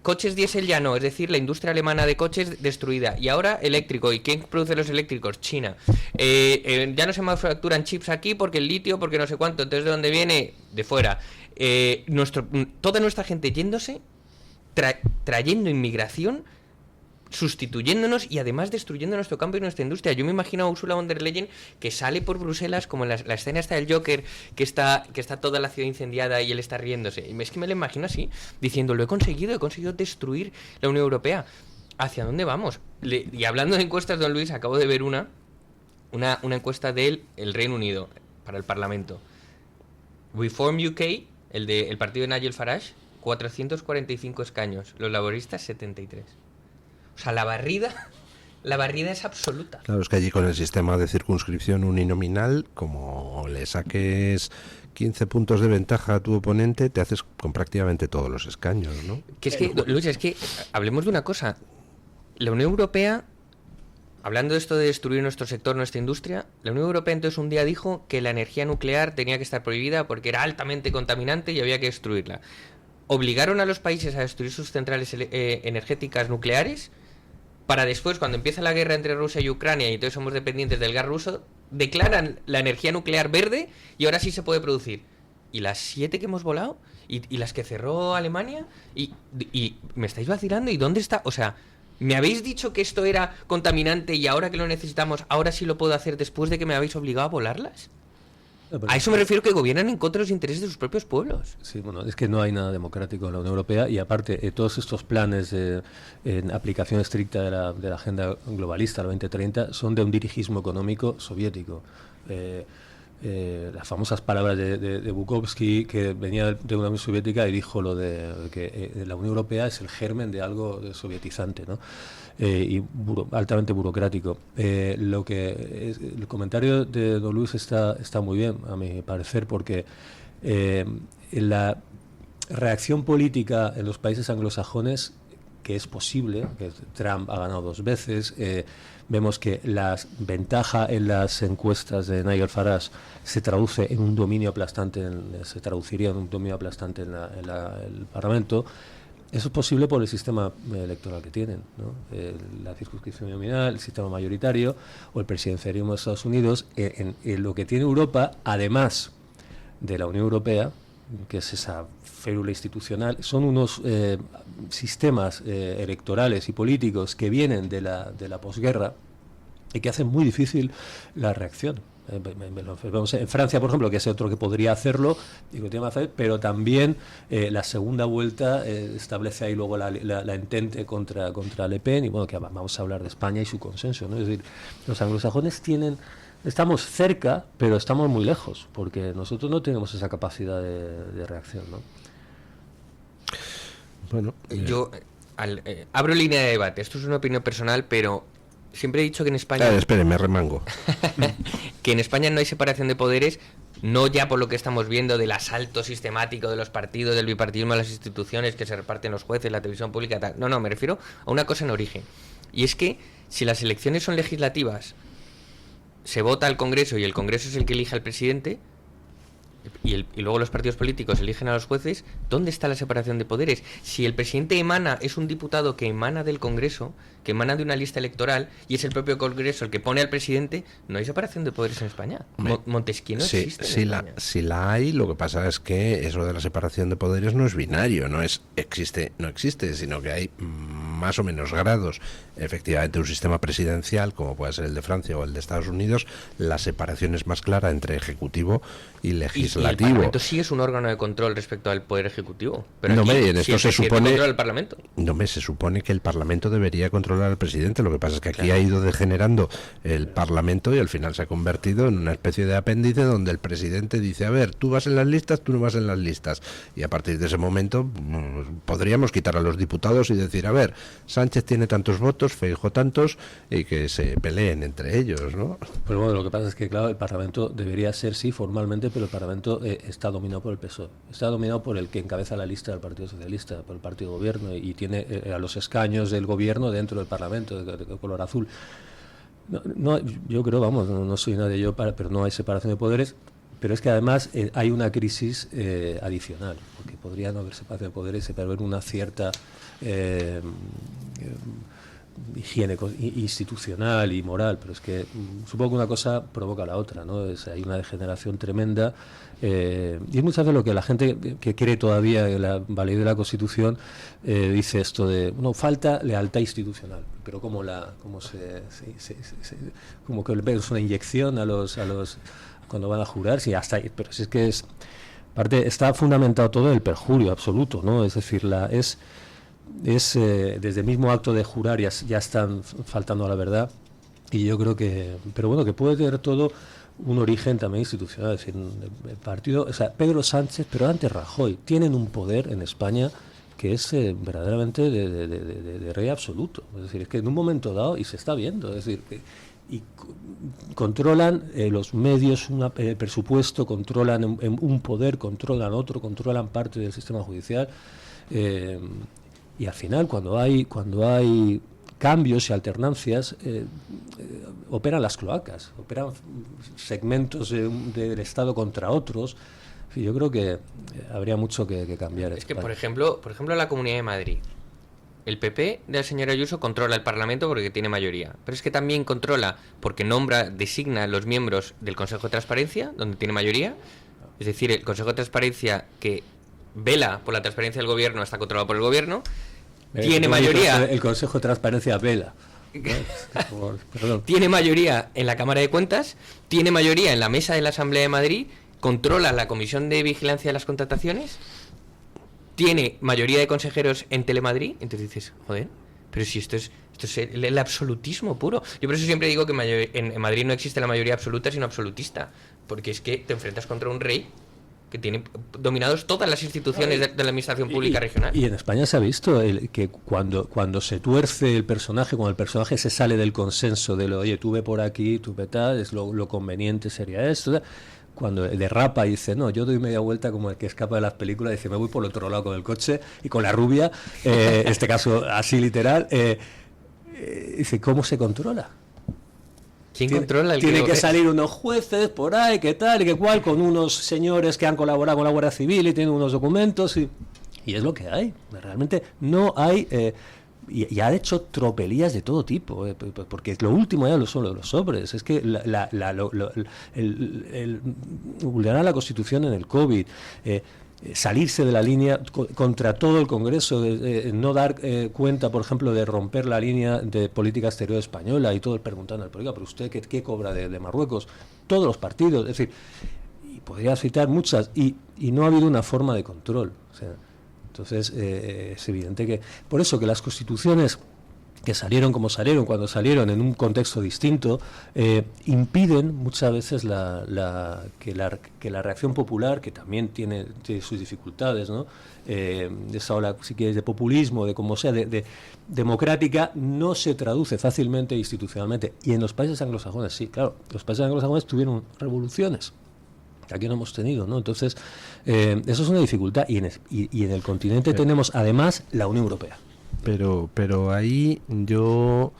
coches diésel ya no, es decir, la industria alemana de coches destruida. Y ahora eléctrico. ¿Y quién produce los eléctricos? China. Ya no se manufacturan chips aquí porque el litio, porque no sé cuánto. Entonces, ¿de dónde viene? De fuera. Toda nuestra gente yéndose, trayendo inmigración, sustituyéndonos y además destruyendo nuestro campo y nuestra industria. Yo me imagino a Ursula von der Leyen que sale por Bruselas, como en la escena esta del Joker, que está toda la ciudad incendiada y él está riéndose. Y es que me lo imagino así, diciendo, he conseguido destruir la Unión Europea. ¿Hacia dónde vamos? Y hablando de encuestas, don Luis, acabo de ver una encuesta del Reino Unido para el Parlamento. Reform UK, el partido de Nigel Farage, 445 escaños. Los laboristas, 73. O sea, la barrida es absoluta. Claro, es que allí con el sistema de circunscripción uninominal, como le saques 15 puntos de ventaja a tu oponente, te haces con prácticamente todos los escaños, ¿no? Luis, es que hablemos de una cosa. La Unión Europea, hablando de esto de destruir nuestro sector, nuestra industria, la Unión Europea entonces un día dijo que la energía nuclear tenía que estar prohibida porque era altamente contaminante y había que destruirla. Obligaron a los países a destruir sus centrales energéticas nucleares, para después, cuando empieza la guerra entre Rusia y Ucrania y todos somos dependientes del gas ruso, declaran la energía nuclear verde y ahora sí se puede producir. ¿Y las 7 que hemos volado? ¿Y las que cerró Alemania? ¿Y me estáis vacilando? ¿Y dónde está? O sea, ¿me habéis dicho que esto era contaminante y ahora que lo necesitamos, ahora sí lo puedo hacer después de que me habéis obligado a volarlas? A eso me refiero, que gobiernan en contra de los intereses de sus propios pueblos. Sí, bueno, es que no hay nada democrático en la Unión Europea y aparte todos estos planes en aplicación estricta de la agenda globalista, la 2030, son de un dirigismo económico soviético. las famosas palabras de Bukowski, que venía de una Unión Soviética y dijo lo de que la Unión Europea es el germen de algo sovietizante, ¿no? Y altamente burocrático. Lo que el comentario de don Luis está muy bien, a mi parecer, porque la reacción política en los países anglosajones, que es posible, que Trump ha ganado 2 veces, vemos que la ventaja en las encuestas de Nigel Farage se traduce en un dominio aplastante, se traduciría en un dominio aplastante en el Parlamento. Eso es posible por el sistema electoral que tienen, ¿no? La circunscripción nominal, el sistema mayoritario o el presidencialismo de Estados Unidos. En lo que tiene Europa, además de la Unión Europea, que es esa férula institucional, son unos sistemas electorales y políticos que vienen de la posguerra y que hacen muy difícil la reacción. Vemos en Francia, por ejemplo, que es otro que podría hacerlo, pero también la segunda vuelta establece ahí luego la entente contra Le Pen, y bueno, que vamos a hablar de España y su consenso, ¿no? Es decir, los anglosajones estamos cerca, pero estamos muy lejos, porque nosotros no tenemos esa capacidad de reacción, ¿no? Bueno, yo abro línea de debate. Esto es una opinión personal, pero siempre he dicho que en España... espere, me remango. Que en España no hay separación de poderes, no ya por lo que estamos viendo del asalto sistemático de los partidos, del bipartidismo a las instituciones, que se reparten los jueces, la televisión pública, tal. No, me refiero a una cosa en origen. Y es que si las elecciones son legislativas, se vota al Congreso y el Congreso es el que elige al presidente, y luego los partidos políticos eligen a los jueces, ¿dónde está la separación de poderes? Si el presidente es un diputado que emana del Congreso, que emana de una lista electoral, y es el propio Congreso el que pone al presidente, no hay separación de poderes en España. Montesquieu no existe. Sí la hay, lo que pasa es que eso de la separación de poderes no es binario, no existe, sino que hay más o menos grados. Efectivamente, un sistema presidencial, como puede ser el de Francia o el de Estados Unidos, la separación es más clara entre ejecutivo y legislativo. Y el Parlamento sí es un órgano de control respecto al poder ejecutivo. Pero en esto se supone el Parlamento. Se supone que el Parlamento debería controlar al presidente. Lo que pasa es que aquí ha ido degenerando el Parlamento y al final se ha convertido en una especie de apéndice donde el presidente dice: a ver, tú vas en las listas, tú no vas en las listas. Y a partir de ese momento podríamos quitar a los diputados y decir: a ver, Sánchez tiene tantos votos, Feijóo tantos, y que se peleen entre ellos, ¿no? Pues bueno, lo que pasa es que, claro, el Parlamento debería ser, sí, formalmente, pero el Parlamento está dominado por el PSOE. Está dominado por el que encabeza la lista del Partido Socialista, por el Partido Gobierno, y tiene a los escaños del Gobierno dentro del Parlamento, de color azul. No, yo creo, no soy nadie pero no hay separación de poderes. Pero es que además hay una crisis adicional, porque podría no haber separación de poderes, pero haber una cierta higiene institucional y moral, pero es que supongo que una cosa provoca la otra, ¿no? Hay una degeneración tremenda, y es muchas veces lo que la gente que cree todavía en la validez de la Constitución dice esto de: no, falta lealtad institucional, pero como que es una inyección a los cuando van a jurar, sí, hasta ahí, pero si es que aparte está fundamentado todo en el perjurio absoluto, ¿no? Es decir, desde el mismo acto de jurar ya están faltando a la verdad, y yo creo que, pero bueno, que puede tener todo un origen también institucional. Es decir, el partido, Pedro Sánchez, pero antes Rajoy, tienen un poder en España que es verdaderamente de rey absoluto. Es decir, es que en un momento dado, y se está viendo, es decir, y controlan los medios, el presupuesto, controlan un poder, controlan otro, controlan parte del sistema judicial, y al final cuando hay cambios y alternancias, operan las cloacas, operan segmentos del Estado contra otros. Yo creo que habría mucho que cambiar. Es que, por ejemplo, la Comunidad de Madrid, el PP de la señora Ayuso controla el Parlamento porque tiene mayoría, pero es que también controla porque designa a los miembros del Consejo de Transparencia, donde tiene mayoría. Es decir, el Consejo de Transparencia, que vela por la transparencia del gobierno, está controlado por el gobierno, tiene mayoría. El Consejo de Transparencia vela. Tiene mayoría en la Cámara de Cuentas, tiene mayoría en la mesa de la Asamblea de Madrid, controla la Comisión de Vigilancia de las Contrataciones, tiene mayoría de consejeros en Telemadrid. Entonces dices: joder, pero si esto es el absolutismo puro. Yo por eso siempre digo que en Madrid no existe la mayoría absoluta, sino absolutista, porque es que te enfrentas contra un rey que tiene dominados todas las instituciones de la administración pública regional. Y en España se ha visto que cuando se tuerce el personaje, cuando el personaje se sale del consenso de lo, oye, tú ve por aquí, tú ve tal, es lo conveniente sería esto, cuando derrapa y dice, no, yo doy media vuelta como el que escapa de las películas, dice, me voy por el otro lado con el coche y con la rubia, en este caso así literal, dice, ¿cómo se controla? ¿Quién controla el Tiene que salir unos jueces por ahí, qué tal y qué cual, con unos señores que han colaborado con la Guardia Civil y tienen unos documentos y es lo que hay. Realmente no hay... y ha hecho tropelías de todo tipo, porque lo último ya lo son los sobres. Es que vulnerar la Constitución en el COVID... salirse de la línea contra todo el Congreso, no dar cuenta, por ejemplo, de romper la línea de política exterior española y todos preguntando, pero usted ¿qué cobra de Marruecos? Todos los partidos, es decir, y podría citar muchas, y no ha habido una forma de control. O sea, entonces, es evidente que, por eso que las constituciones que salieron como salieron, cuando salieron en un contexto distinto, impiden muchas veces que la reacción popular, que también tiene sus dificultades, ¿no? De esa ola, si quieres, de populismo, de como sea, de democrática, no se traduce fácilmente institucionalmente. Y en los países anglosajones, sí, claro, los países anglosajones tuvieron revoluciones. Aquí no hemos tenido, ¿no? Entonces, eso es una dificultad. Y en el continente tenemos, además, la Unión Europea. Pero ahí yo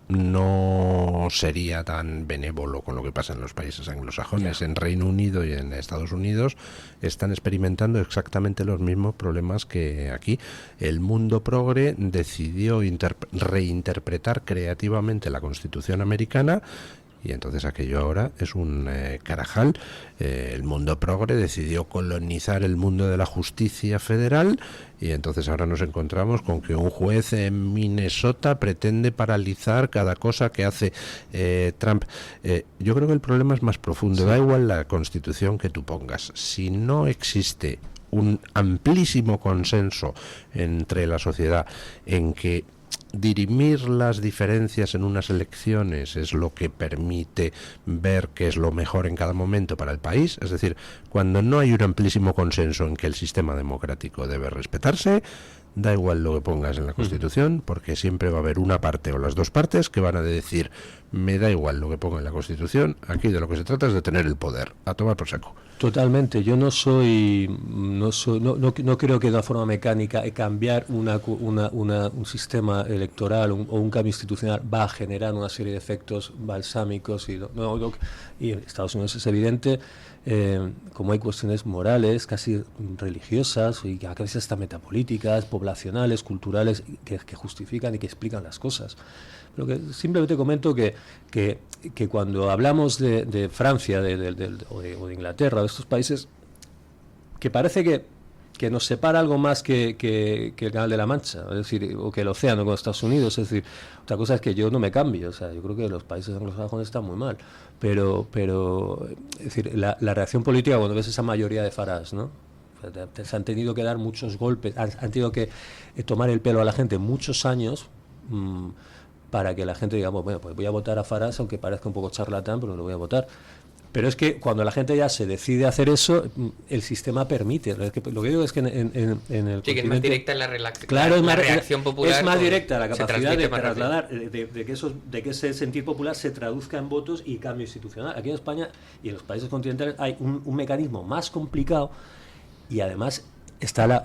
no sería tan benévolo con lo que pasa en los países anglosajones. En Reino Unido y en Estados Unidos están experimentando exactamente los mismos problemas que aquí. El mundo progre decidió reinterpretar creativamente la Constitución americana, y entonces aquello ahora es un carajal. El mundo progre decidió colonizar el mundo de la justicia federal, y entonces ahora nos encontramos con que un juez en Minnesota pretende paralizar cada cosa que hace Trump. Yo creo que el problema es más profundo. Sí. Da igual la Constitución que tú pongas. Si no existe un amplísimo consenso entre la sociedad en que dirimir las diferencias en unas elecciones es lo que permite ver qué es lo mejor en cada momento para el país, es decir, cuando no hay un amplísimo consenso en que el sistema democrático debe respetarse, da igual lo que pongas en la Constitución, porque siempre va a haber una parte o las dos partes que van a decir, me da igual lo que ponga en la Constitución, aquí de lo que se trata es de tener el poder, a tomar por saco. Totalmente, yo no creo que de una forma mecánica cambiar un sistema electoral o un cambio institucional va a generar una serie de efectos balsámicos y en Estados Unidos es evidente, como hay cuestiones morales, casi religiosas y a veces hasta metapolíticas, poblacionales, culturales, que justifican y que explican las cosas. Pero que simplemente comento que cuando hablamos de Francia o de Inglaterra, de estos países, que parece que nos separa algo más que el Canal de la Mancha, es decir, o que el océano con Estados Unidos, es decir, otra cosa es que yo no me cambio, o sea, yo creo que los países anglosajones están muy mal, pero es decir, la reacción política cuando ves esa mayoría de Farage, ¿no? Se han tenido que dar muchos golpes, han tenido que tomar el pelo a la gente muchos años, para que la gente diga, bueno, pues voy a votar a Farage, aunque parezca un poco charlatán, pero lo voy a votar. Pero es que cuando la gente ya se decide hacer eso, el sistema permite. Lo que digo es que en el sí, que es más directa en la reacción. Claro, la reacción popular. Es más directa la capacidad de trasladar, de que ese sentir popular se traduzca en votos y cambio institucional. Aquí en España y en los países continentales hay un mecanismo más complicado y además está la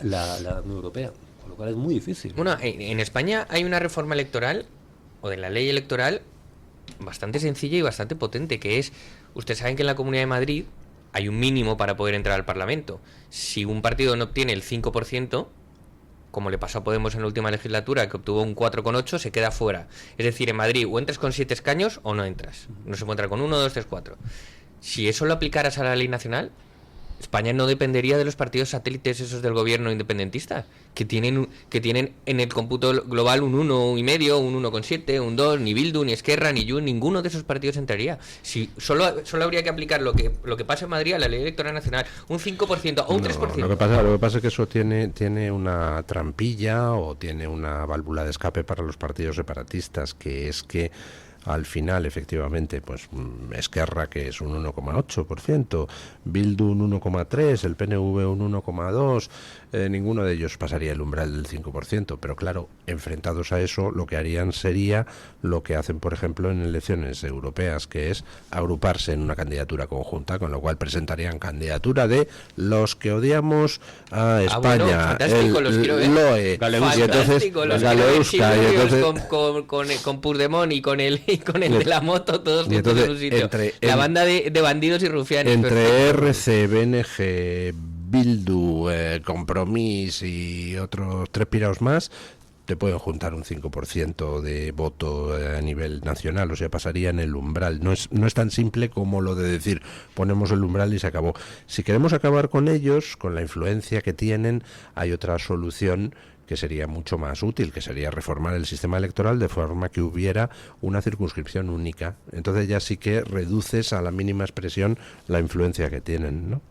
Unión Europea, con lo cual es muy difícil. Bueno, en España hay una reforma electoral o de la ley electoral bastante sencilla y bastante potente, que es, ustedes saben que en la Comunidad de Madrid hay un mínimo para poder entrar al Parlamento. Si un partido no obtiene el 5%, como le pasó a Podemos en la última legislatura, que obtuvo un 4,8, se queda fuera. Es decir, en Madrid o entras con 7 escaños o no entras. No se puede entrar con 1, 2, 3, 4. Si eso lo aplicaras a la ley nacional, España no dependería de los partidos satélites esos del gobierno independentista, que tienen en el cómputo global un 1,5, un 1,7, un 2, ni Bildu, ni Esquerra, ni Junts, ninguno de esos partidos entraría. Si solo habría que aplicar lo que pasa en Madrid a la ley electoral nacional, un 5% o un 3%. Lo que pasa es que eso tiene una trampilla o tiene una válvula de escape para los partidos separatistas, que es que Al final, efectivamente, pues Esquerra, que es un 1,8%, Bildu un 1,3%, el PNV un 1,2%, ninguno de ellos pasaría el umbral del 5%, pero claro, enfrentados a eso, lo que harían sería lo que hacen, por ejemplo, en elecciones europeas, que es agruparse en una candidatura conjunta, con lo cual presentarían candidatura de los que odiamos a España, bueno, fantástico, los quiero ver. LOE, Fantástico, los Galeusca, y entonces con Puigdemont y con el de la moto, todos juntos en un sitio. La banda de bandidos y rufianes. Entre RC, BNG, Bildu, Compromís y otros 3 piraos más, te pueden juntar un 5% de voto a nivel nacional, o sea, pasaría en el umbral. No es tan simple como lo de decir, ponemos el umbral y se acabó. Si queremos acabar con ellos, con la influencia que tienen, hay otra solución que sería mucho más útil, que sería reformar el sistema electoral de forma que hubiera una circunscripción única. Entonces ya sí que reduces a la mínima expresión la influencia que tienen, ¿no?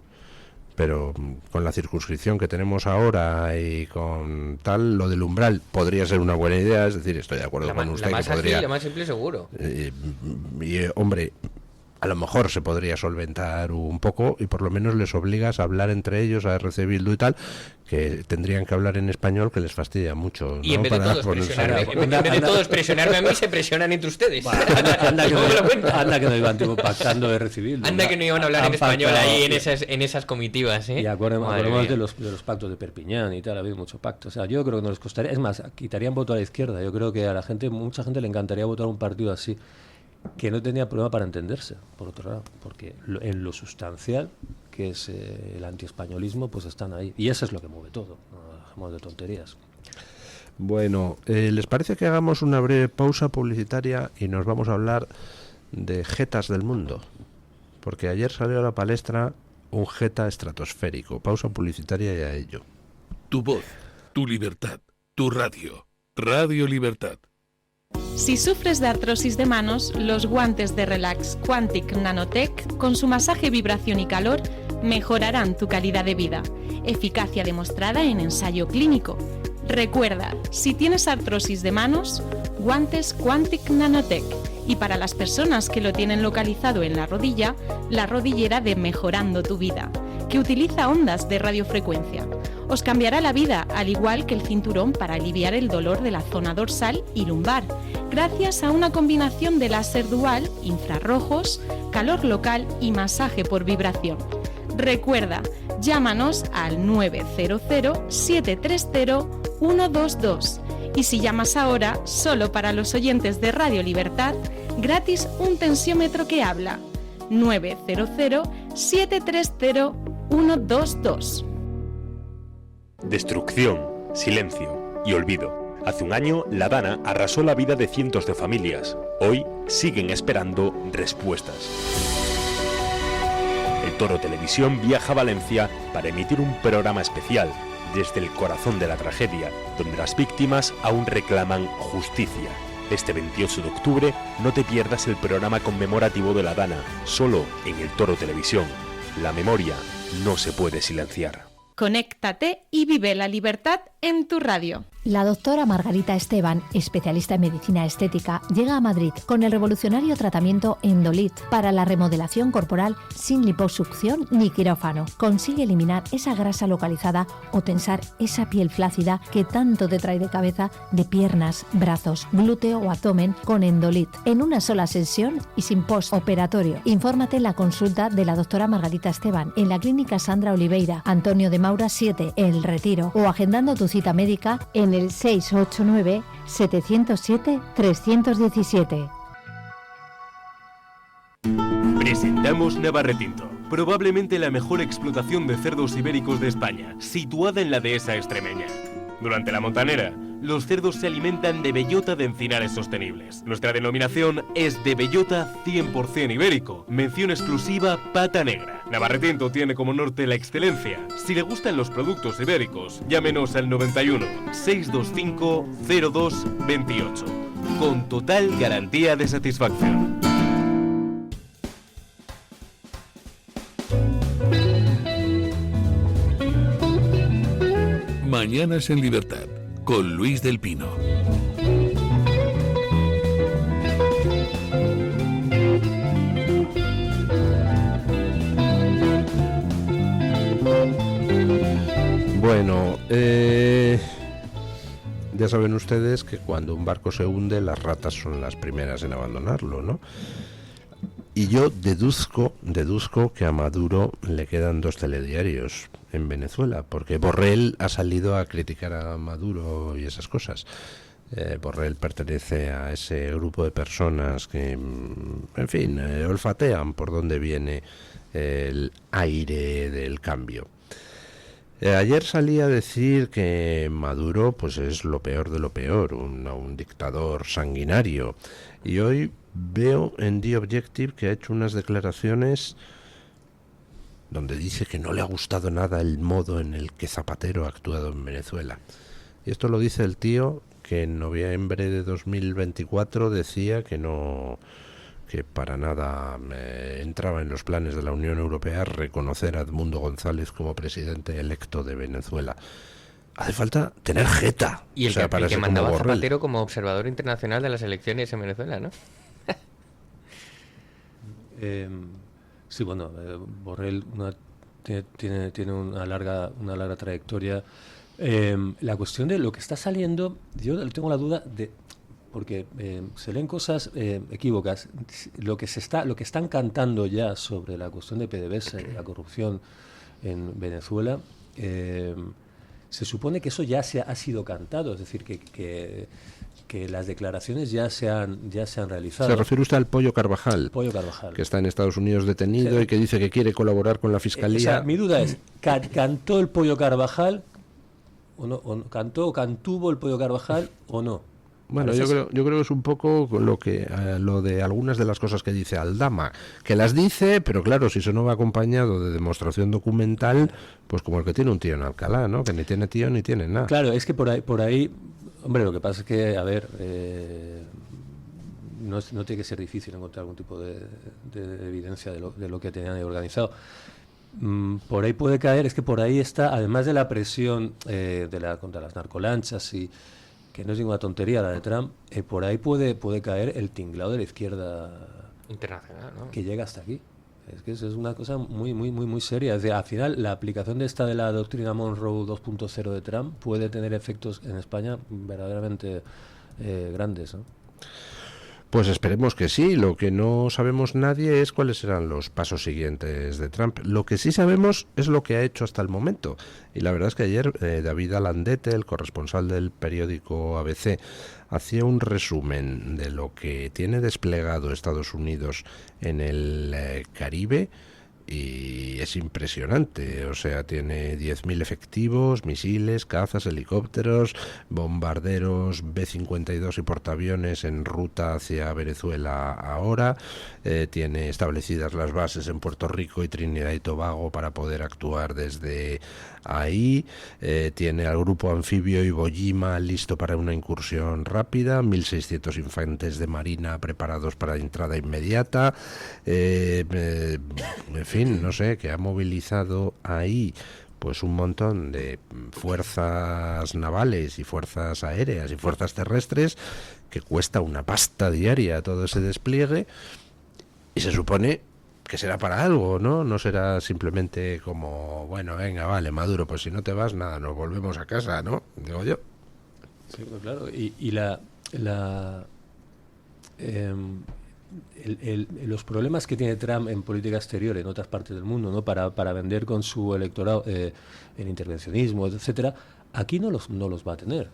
Pero con la circunscripción que tenemos ahora y con tal, lo del umbral podría ser una buena idea, es decir, estoy de acuerdo con usted. La más que podría, ágil, la más simple seguro. Hombre, a lo mejor se podría solventar un poco y por lo menos les obligas a hablar entre ellos, a RC Bildu y tal, que tendrían que hablar en español, que les fastidia mucho, ¿no? Y en vez de todos presionarme a mí, se presionan entre ustedes. Anda que no iban pactando de recibir. Anda que no iban a hablar en español ahí en esas comitivas, ¿eh? Y acordemos de los pactos de Perpiñán y tal, ha habido mucho pacto. O sea, yo creo que no les costaría, es más, quitarían voto a la izquierda. Yo creo que a mucha gente le encantaría votar un partido así, que no tenía problema para entenderse, por otro lado, porque en lo sustancial, que es el antiespañolismo, pues están ahí. Y eso es lo que mueve todo, no dejemos de tonterías. Bueno, ¿les parece que hagamos una breve pausa publicitaria y nos vamos a hablar de jetas del mundo? Porque ayer salió a la palestra un jeta estratosférico. Pausa publicitaria y a ello. Tu voz, tu libertad, tu radio. Radio Libertad. Si sufres de artrosis de manos, los guantes de Relax Quantic Nanotech, con su masaje, vibración y calor, mejorarán tu calidad de vida. Eficacia demostrada en ensayo clínico. Recuerda, si tienes artrosis de manos, guantes Quantic Nanotech. Y para las personas que lo tienen localizado en la rodilla, la rodillera de Mejorando tu Vida, que utiliza ondas de radiofrecuencia. Os cambiará la vida, al igual que el cinturón para aliviar el dolor de la zona dorsal y lumbar, gracias a una combinación de láser dual, infrarrojos, calor local y masaje por vibración. Recuerda, llámanos al 900-730-122 y si llamas ahora, solo para los oyentes de Radio Libertad, gratis un tensiómetro que habla. 900-730-122. Destrucción, silencio y olvido. Hace un año, la Dana arrasó la vida de cientos de familias. Hoy siguen esperando respuestas. El Toro Televisión viaja a Valencia para emitir un programa especial desde el corazón de la tragedia, donde las víctimas aún reclaman justicia. Este 28 de octubre no te pierdas el programa conmemorativo de la Dana, solo en el Toro Televisión. La memoria no se puede silenciar. Conéctate y vive la libertad en tu radio. La doctora Margarita Esteban, especialista en medicina estética, llega a Madrid con el revolucionario tratamiento Endolit para la remodelación corporal sin liposucción ni quirófano. Consigue eliminar esa grasa localizada o tensar esa piel flácida que tanto te trae de cabeza, de piernas, brazos, glúteo o abdomen con Endolit. En una sola sesión y sin postoperatorio. Infórmate en la consulta de la doctora Margarita Esteban en la clínica Sandra Oliveira, Antonio de Maura 7, El Retiro, o agendando tu cita médica en el 689-707-317. Presentamos Navarretinto, probablemente la mejor explotación de cerdos ibéricos de España, situada en la dehesa extremeña. Durante la montanera, los cerdos se alimentan de bellota de encinares sostenibles. Nuestra denominación es de bellota 100% ibérico. Mención exclusiva Pata Negra. Navarretinto tiene como norte la excelencia. Si le gustan los productos ibéricos, llámenos al 91 625 0228. Con total garantía de satisfacción. Mañanas en Libertad, con Luis del Pino. Bueno, ya saben ustedes que cuando un barco se hunde, las ratas son las primeras en abandonarlo, ¿no? Y yo deduzco que a Maduro le quedan 2 telediarios en Venezuela, porque Borrell ha salido a criticar a Maduro y esas cosas. Borrell pertenece a ese grupo de personas que, en fin, olfatean por dónde viene el aire del cambio. Ayer salí a decir que Maduro pues es lo peor de lo peor, un dictador sanguinario, y hoy veo en The Objective que ha hecho unas declaraciones donde dice que no le ha gustado nada el modo en el que Zapatero ha actuado en Venezuela. Y esto lo dice el tío que en noviembre de 2024 decía que para nada entraba en los planes de la Unión Europea reconocer a Edmundo González como presidente electo de Venezuela. Hace falta tener jeta. Y el que mandaba a Zapatero como observador internacional de las elecciones en Venezuela, ¿no? Sí, bueno, Borrell tiene una larga trayectoria. La cuestión de lo que está saliendo, yo tengo la duda de... porque se leen cosas equívocas. Lo que están cantando ya sobre la cuestión de PDVSA y la corrupción en Venezuela, se supone que eso ya ha sido cantado, es decir, que las declaraciones ya se han realizado. ¿Se refiere usted al Pollo Carvajal? Pollo Carvajal. Que está en Estados Unidos detenido, sí, y que dice que quiere colaborar con la Fiscalía. O sea, mi duda es, ¿cantó el Pollo Carvajal o no? ¿Cantuvo el Pollo Carvajal o no? Bueno, yo creo que es un poco lo de algunas de las cosas que dice Aldama, que las dice, pero claro, si eso no va acompañado de demostración documental, pues como el que tiene un tío en Alcalá, ¿no? Que ni tiene tío ni tiene nada. Claro, es que por ahí, hombre, lo que pasa es que, a ver, no tiene que ser difícil encontrar algún tipo de evidencia de lo que tenían organizado. Por ahí puede caer, es que por ahí está, además de la presión contra las narcolanchas y que no es ninguna tontería la de Trump, por ahí puede caer el tinglado de la izquierda internacional, ¿no? Que llega hasta aquí. Es que eso es una cosa muy, muy, muy, muy seria. Es decir, al final, la aplicación de la doctrina Monroe 2.0 de Trump puede tener efectos en España verdaderamente grandes, ¿no? Pues esperemos que sí. Lo que no sabemos nadie es cuáles serán los pasos siguientes de Trump. Lo que sí sabemos es lo que ha hecho hasta el momento. Y la verdad es que ayer David Alandete, el corresponsal del periódico ABC, hacía un resumen de lo que tiene desplegado Estados Unidos en el Caribe. Y es impresionante, o sea, tiene 10.000 efectivos, misiles, cazas, helicópteros, bombarderos B-52 y portaaviones en ruta hacia Venezuela ahora, tiene establecidas las bases en Puerto Rico y Trinidad y Tobago para poder actuar desde ahí, tiene al grupo anfibio Iwo Jima listo para una incursión rápida, 1.600 infantes de marina preparados para entrada inmediata, en fin, no sé, que ha movilizado ahí pues un montón de fuerzas navales y fuerzas aéreas y fuerzas terrestres, que cuesta una pasta diaria todo ese despliegue, y se supone que será para algo, ¿no? No será simplemente como, bueno, venga, vale, Maduro, pues si no te vas, nada, nos volvemos a casa, ¿no? Digo yo. Sí, pues claro, y los problemas que tiene Trump en política exterior en otras partes del mundo, ¿no? Para vender con su electorado el intervencionismo, etcétera, aquí no los va a tener.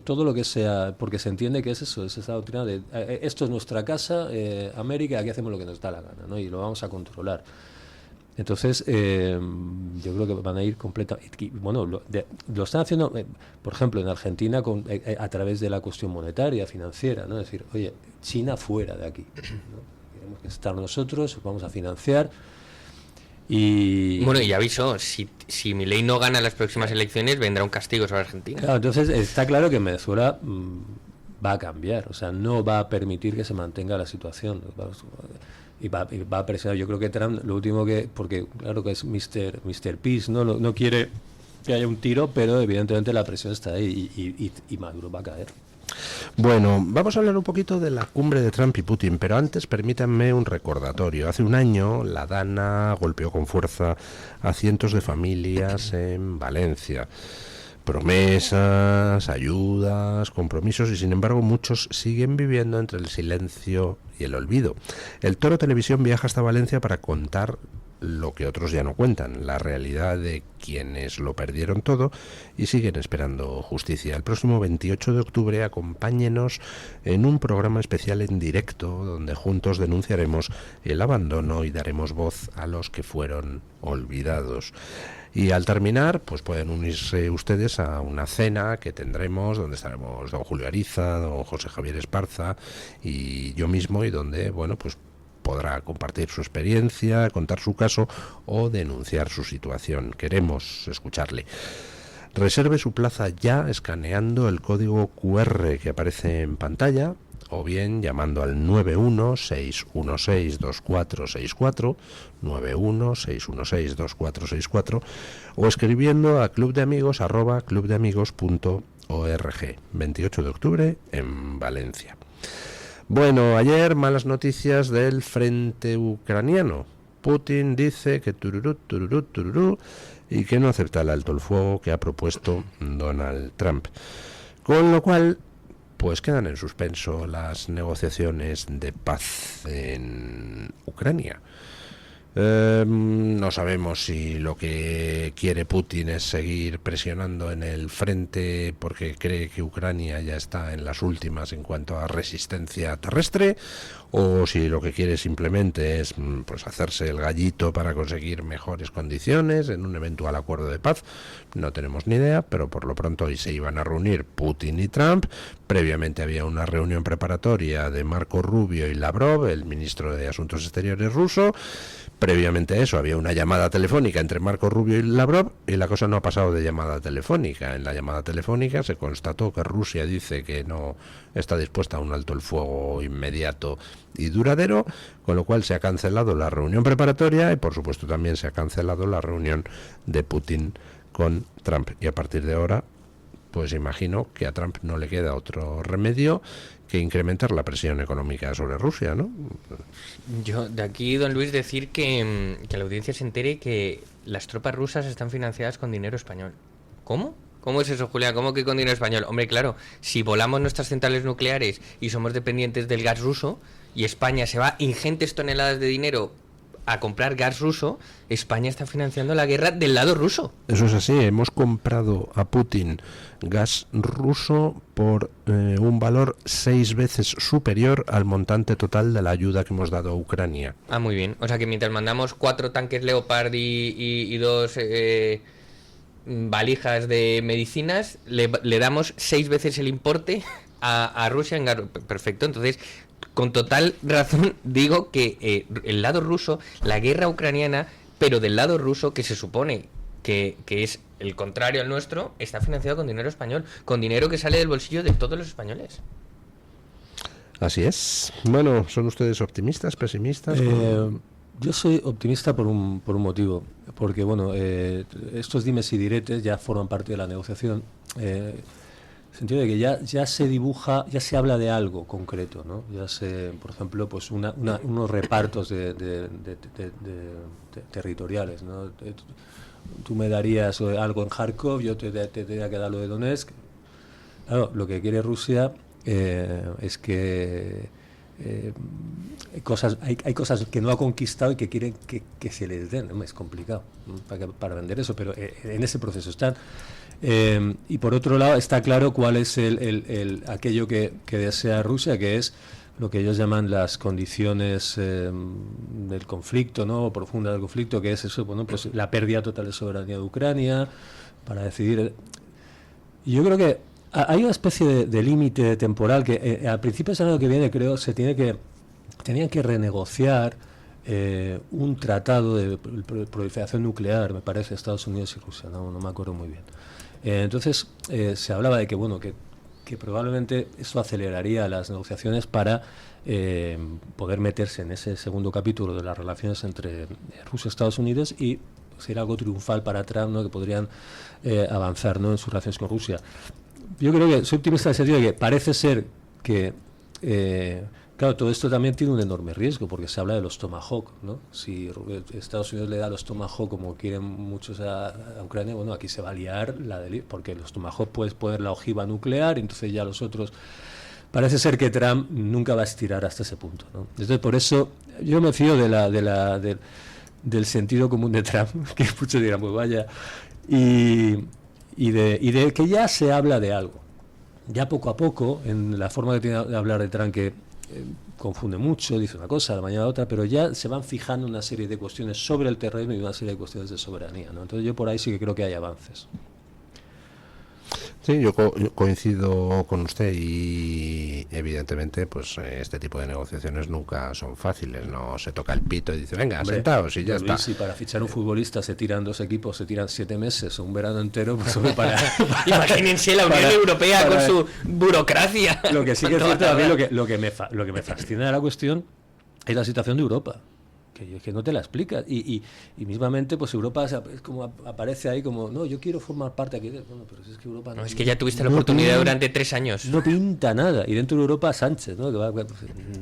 Todo lo que sea, porque se entiende que es eso, es esa doctrina de esto es nuestra casa, América, aquí hacemos lo que nos da la gana, ¿no? Y lo vamos a controlar. Entonces, yo creo que van a ir completamente... Bueno, lo están haciendo, por ejemplo, en Argentina a través de la cuestión monetaria, financiera, ¿no? Es decir, oye, China fuera de aquí, ¿no? Queremos que estar nosotros, vamos a financiar. Y bueno, y aviso, si Milei no gana las próximas elecciones, vendrá un castigo sobre Argentina. Claro, entonces está claro que Venezuela va a cambiar, o sea, no va a permitir que se mantenga la situación. Y va a presionar. Yo creo que Trump, lo último porque claro que es Mr. Peace, no quiere que haya un tiro, pero evidentemente la presión está ahí y Maduro va a caer. Bueno, vamos a hablar un poquito de la cumbre de Trump y Putin, pero antes permítanme un recordatorio. Hace un año la Dana golpeó con fuerza a cientos de familias en Valencia. Promesas, ayudas, compromisos y sin embargo muchos siguen viviendo entre el silencio y el olvido. El Toro Televisión viaja hasta Valencia para contar lo que otros ya no cuentan, la realidad de quienes lo perdieron todo y siguen esperando justicia. El próximo 28 de octubre acompáñenos en un programa especial en directo donde juntos denunciaremos el abandono y daremos voz a los que fueron olvidados. Y al terminar, pues pueden unirse ustedes a una cena que tendremos, donde estaremos don Julio Ariza, don José Javier Esparza y yo mismo, y donde, bueno, pues podrá compartir su experiencia, contar su caso o denunciar su situación. Queremos escucharle. Reserve su plaza ya escaneando el código QR que aparece en pantalla o bien llamando al 91-616-2464, 91-616-2464 o escribiendo a clubdeamigos@clubdeamigos.org. 28 de octubre en Valencia. Bueno, ayer malas noticias del frente ucraniano. Putin dice que tururú y que no acepta el alto el fuego que ha propuesto Donald Trump. Con lo cual, pues quedan en suspenso las negociaciones de paz en Ucrania. No sabemos si lo que quiere Putin es seguir presionando en el frente porque cree que Ucrania ya está en las últimas en cuanto a resistencia terrestre, o si lo que quiere simplemente es pues hacerse el gallito para conseguir mejores condiciones en un eventual acuerdo de paz. No tenemos ni idea, pero por lo pronto hoy se iban a reunir Putin y Trump. Previamente había una reunión preparatoria de Marco Rubio y Lavrov, el ministro de Asuntos Exteriores ruso. Previamente a eso había una llamada telefónica entre Marco Rubio y Lavrov y la cosa no ha pasado de llamada telefónica. En la llamada telefónica se constató que Rusia dice que no está dispuesta a un alto el fuego inmediato y duradero, con lo cual se ha cancelado la reunión preparatoria y por supuesto también se ha cancelado la reunión de Putin con Trump. Y a partir de ahora, pues imagino que a Trump no le queda otro remedio que incrementar la presión económica sobre Rusia, ¿no? Yo, de aquí, don Luis, decir que la audiencia se entere que las tropas rusas están financiadas con dinero español. ¿Cómo? ¿Cómo es eso, Julián? ¿Cómo que con dinero español? Hombre, claro, si volamos nuestras centrales nucleares y somos dependientes del gas ruso y España se va ingentes toneladas de dinero a comprar gas ruso, España está financiando la guerra del lado ruso. Eso es así, hemos comprado a Putin gas ruso por un valor 6 veces superior al montante total de la ayuda que hemos dado a Ucrania. Ah, muy bien. O sea que mientras mandamos 4 tanques Leopard y 2 valijas de medicinas, le damos 6 veces el importe a Rusia en gas. Perfecto, entonces con total razón digo que el lado ruso, la guerra ucraniana, pero del lado ruso, que se supone que es el contrario al nuestro, está financiado con dinero español, con dinero que sale del bolsillo de todos los españoles. Así es. Bueno, ¿son ustedes optimistas, pesimistas? Yo soy optimista por un motivo, porque bueno, estos dimes y diretes ya forman parte de la negociación. En el sentido de que ya se dibuja, ya se habla de algo concreto, ¿no? Ya se, por ejemplo, pues unos repartos de territoriales, ¿no? Tú me darías algo en Kharkov, yo te tendría que dar lo de Donetsk. Claro, lo que quiere Rusia es que hay cosas que no ha conquistado y que quieren que se les den. Es complicado, ¿no? para vender eso, pero en ese proceso están. Y por otro lado está claro cuál es aquello que desea Rusia, que es lo que ellos llaman las condiciones del conflicto, ¿no? Profunda del conflicto, que es eso, bueno, pues la pérdida total de soberanía de Ucrania para decidir. Y yo creo que hay una especie de límite temporal que al principio del año que viene, creo, tenían que renegociar un tratado de proliferación nuclear, me parece, Estados Unidos y Rusia, no me acuerdo muy bien. Entonces se hablaba de que bueno que probablemente eso aceleraría las negociaciones para poder meterse en ese segundo capítulo de las relaciones entre Rusia y Estados Unidos y ser algo triunfal para Trump, ¿no? Que podrían avanzar, ¿no? En sus relaciones con Rusia. yo creo que soy optimista en el sentido de que parece ser que claro, todo esto también tiene un enorme riesgo, porque se habla de los Tomahawk, ¿no? Si Estados Unidos le da los Tomahawk como quieren muchos a Ucrania, bueno, aquí se va a liar porque los Tomahawk puedes poner la ojiva nuclear, entonces ya los otros... Parece ser que Trump nunca va a estirar hasta ese punto, ¿no? Entonces, por eso yo me fío del sentido común de Trump, que muchos dirán, pues vaya, y de que ya se habla de algo. Ya poco a poco, en la forma que tiene de hablar de Trump, que confunde mucho, dice una cosa, a la mañana otra, pero ya se van fijando una serie de cuestiones sobre el terreno y una serie de cuestiones de soberanía, ¿no? Entonces yo por ahí sí que creo que hay avances. Sí, yo coincido con usted y evidentemente pues este tipo de negociaciones nunca son fáciles, no se toca el pito y dice venga, hombre, sentaos y ya está. Si para fichar un futbolista se tiran 2 equipos, se tiran 7 meses o un verano entero, pues imagínense la Unión Europea con su burocracia. Lo que sí que es cierto, a mí lo que me fascina de la cuestión es la situación de Europa. Que no te la explicas y mismamente pues Europa es como aparece ahí como no, yo quiero formar parte aquí, bueno, pero si es que Europa no, es que ya tuviste la oportunidad durante 3 años, no pinta nada, y dentro de Europa Sánchez, ¿no? Que va, pues,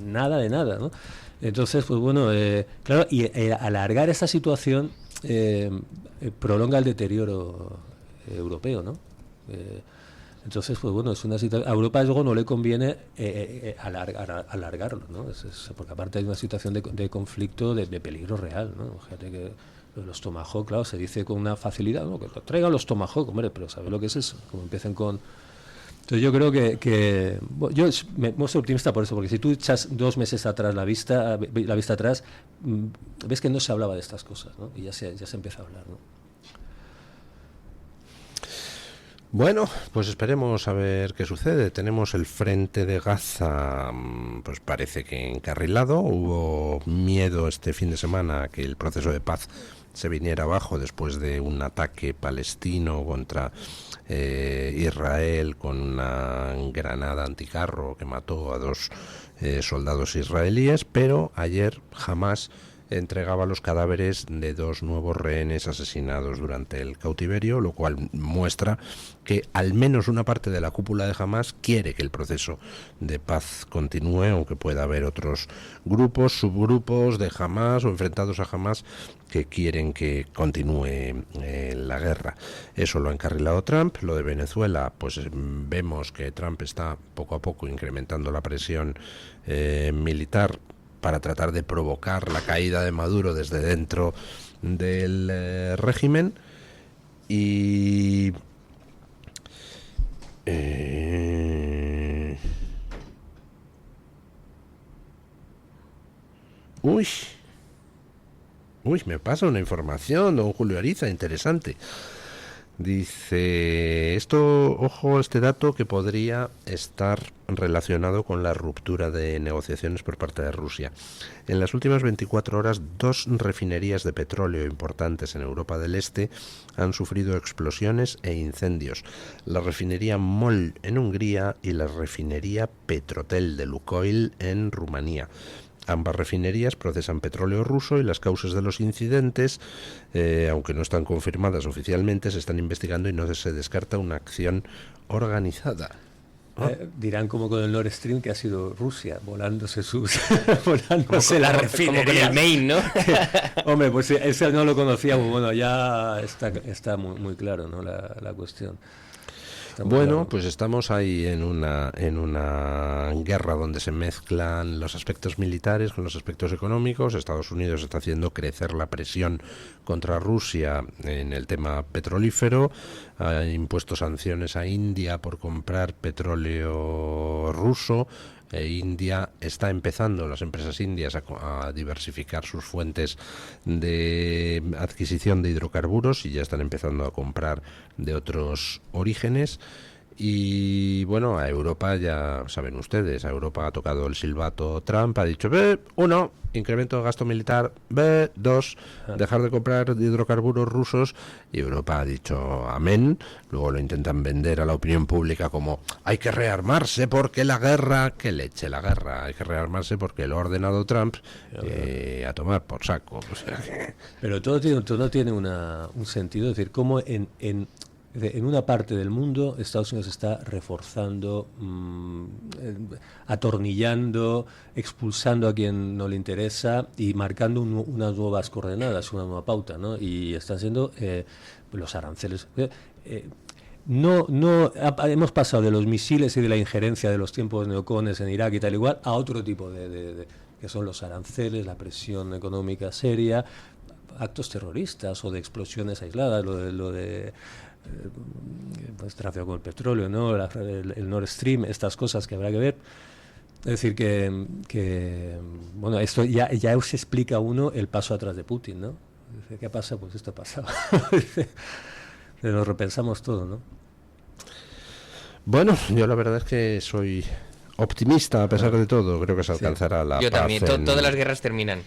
nada de nada, ¿no? Entonces pues bueno, claro, y alargar esta situación prolonga el deterioro europeo, ¿no? Entonces, pues bueno, es una situación. A Europa luego no le conviene alargarlo, ¿no? Porque aparte hay una situación de conflicto, de peligro real, ¿no? Fíjate que los Tomahawk, claro, se dice con una facilidad, ¿no? Que traigan los Tomahawk, hombre, pero ¿sabes lo que es eso? Como empiecen con... Entonces yo creo que bueno, yo me muestro optimista por eso, porque si tú echas 2 meses atrás la vista atrás, ves que no se hablaba de estas cosas, ¿no? Y ya se empieza a hablar, ¿no? Bueno, pues esperemos a ver qué sucede. Tenemos el frente de Gaza, pues parece que encarrilado. Hubo miedo este fin de semana a que el proceso de paz se viniera abajo después de un ataque palestino contra Israel con una granada anticarro que mató a 2 soldados israelíes, pero ayer Hamás entregaba los cadáveres de 2 nuevos rehenes asesinados durante el cautiverio, lo cual muestra que al menos una parte de la cúpula de Hamás quiere que el proceso de paz continúe, aunque pueda haber otros grupos, subgrupos de Hamás o enfrentados a Hamás que quieren que continúe la guerra. Eso lo ha encarrilado Trump. Lo de Venezuela, pues vemos que Trump está poco a poco incrementando la presión militar para tratar de provocar la caída de Maduro desde dentro del régimen. Y me pasa una información, don Julio Ariza, interesante. Dice, ojo, este dato que podría estar relacionado con la ruptura de negociaciones por parte de Rusia. En las últimas 24 horas, 2 refinerías de petróleo importantes en Europa del Este han sufrido explosiones e incendios. La refinería MOL en Hungría y la refinería Petrotel de Lukoil en Rumanía. Ambas refinerías procesan petróleo ruso y las causas de los incidentes, aunque no están confirmadas oficialmente, se están investigando y no se descarta una acción organizada. Dirán como con el Nord Stream que ha sido Rusia volándose la refinería. Como con el Maine, ¿no? Hombre, pues ese no lo conocíamos. Bueno, ya está muy claro, ¿no? La cuestión. Bueno, pues estamos ahí en una guerra donde se mezclan los aspectos militares con los aspectos económicos. Estados Unidos está haciendo crecer la presión contra Rusia en el tema petrolífero. Ha impuesto sanciones a India por comprar petróleo ruso. India está empezando, las empresas indias, a diversificar sus fuentes de adquisición de hidrocarburos y ya están empezando a comprar de otros orígenes. Y bueno, a Europa, ya saben ustedes, a Europa ha tocado el silbato Trump, ha dicho, 1, incremento de gasto militar, 2, dejar de comprar hidrocarburos rusos, y Europa ha dicho amén. Luego lo intentan vender a la opinión pública como hay que rearmarse porque la guerra, que le eche la guerra, hay que rearmarse porque lo ha ordenado Trump, a tomar por saco. O sea que... Pero todo tiene un sentido, es decir, como en En una parte del mundo Estados Unidos está reforzando, atornillando, expulsando a quien no le interesa y marcando unas nuevas coordenadas, una nueva pauta, ¿no? Y están siendo los aranceles. Hemos pasado de los misiles y de la injerencia de los tiempos neocones en Irak y tal igual a otro tipo de que son los aranceles, la presión económica seria, actos terroristas o de explosiones aisladas, lo de pues, tráfico con el petróleo, ¿no? el Nord Stream, estas cosas que habrá que ver. Es decir, que bueno, esto ya os explica uno el paso atrás de Putin, ¿no? Dice, ¿qué pasa? Pues esto ha pasado. Lo repensamos todo, ¿no? Bueno, yo la verdad es que soy optimista a pesar de todo. Creo que se alcanzará la paz. Yo también. Todas las guerras terminan.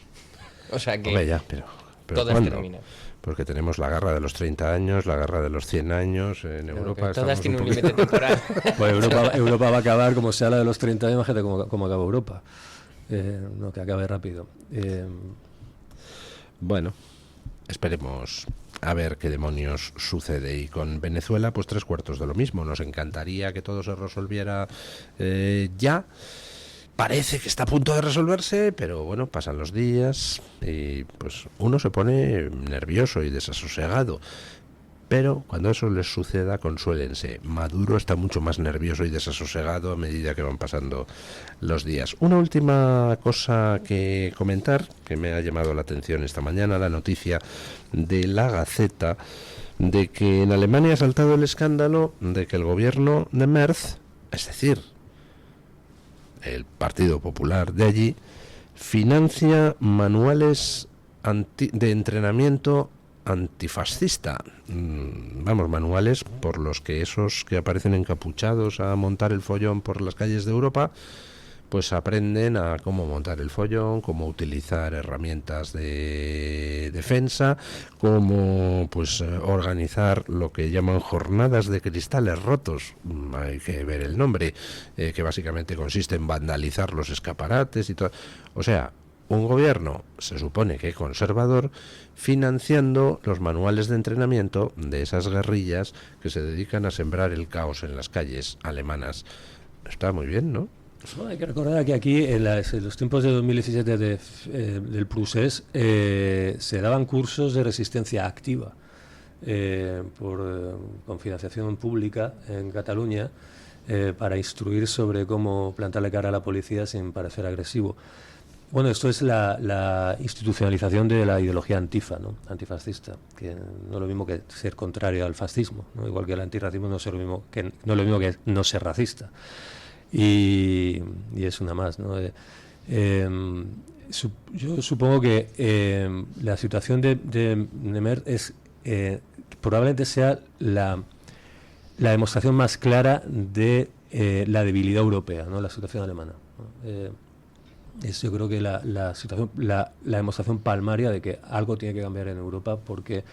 O sea que... Hombre, ya, pero todas ¿cuándo? terminan. Porque tenemos la guerra de los 30 años, la guerra de los 100 años en Europa. Todas tienen un límite temporal. Pues Europa va a acabar, como sea la de los 30 años, imagínate cómo acaba Europa. No, que acabe rápido. Bueno, esperemos a ver qué demonios sucede. Y con Venezuela, pues 3/4 de lo mismo. Nos encantaría que todo se resolviera ya. Parece que está a punto de resolverse, pero bueno, pasan los días y pues uno se pone nervioso y desasosegado. Pero cuando eso les suceda, consuélense. Maduro está mucho más nervioso y desasosegado a medida que van pasando los días. Una última cosa que comentar, que me ha llamado la atención esta mañana, la noticia de La Gaceta, de que en Alemania ha saltado el escándalo de que el gobierno de Merz, es decir, el Partido Popular de allí, financia manuales de entrenamiento antifascista. Vamos, manuales por los que esos que aparecen encapuchados a montar el follón por las calles de Europa, pues aprenden a cómo montar el follón, cómo utilizar herramientas de defensa, cómo pues organizar lo que llaman jornadas de cristales rotos, hay que ver el nombre, que básicamente consiste en vandalizar los escaparates y todo. O sea, un gobierno, se supone que conservador, financiando los manuales de entrenamiento de esas guerrillas que se dedican a sembrar el caos en las calles alemanas. Está muy bien, ¿no? No, hay que recordar que aquí en los tiempos de 2017 del Prusés se daban cursos de resistencia activa con financiación pública en Cataluña para instruir sobre cómo plantarle cara a la policía sin parecer agresivo. Bueno, esto es la institucionalización de la ideología antifa, ¿no? Antifascista, que no es lo mismo que ser contrario al fascismo, ¿no? Igual que el antirracismo no es lo mismo que no ser racista. Y es una más, ¿no? Yo supongo que la situación de Merz es probablemente sea la demostración más clara de la debilidad europea, ¿no? La situación alemana, ¿no? Es, yo creo que la situación, la demostración palmaria de que algo tiene que cambiar en Europa, porque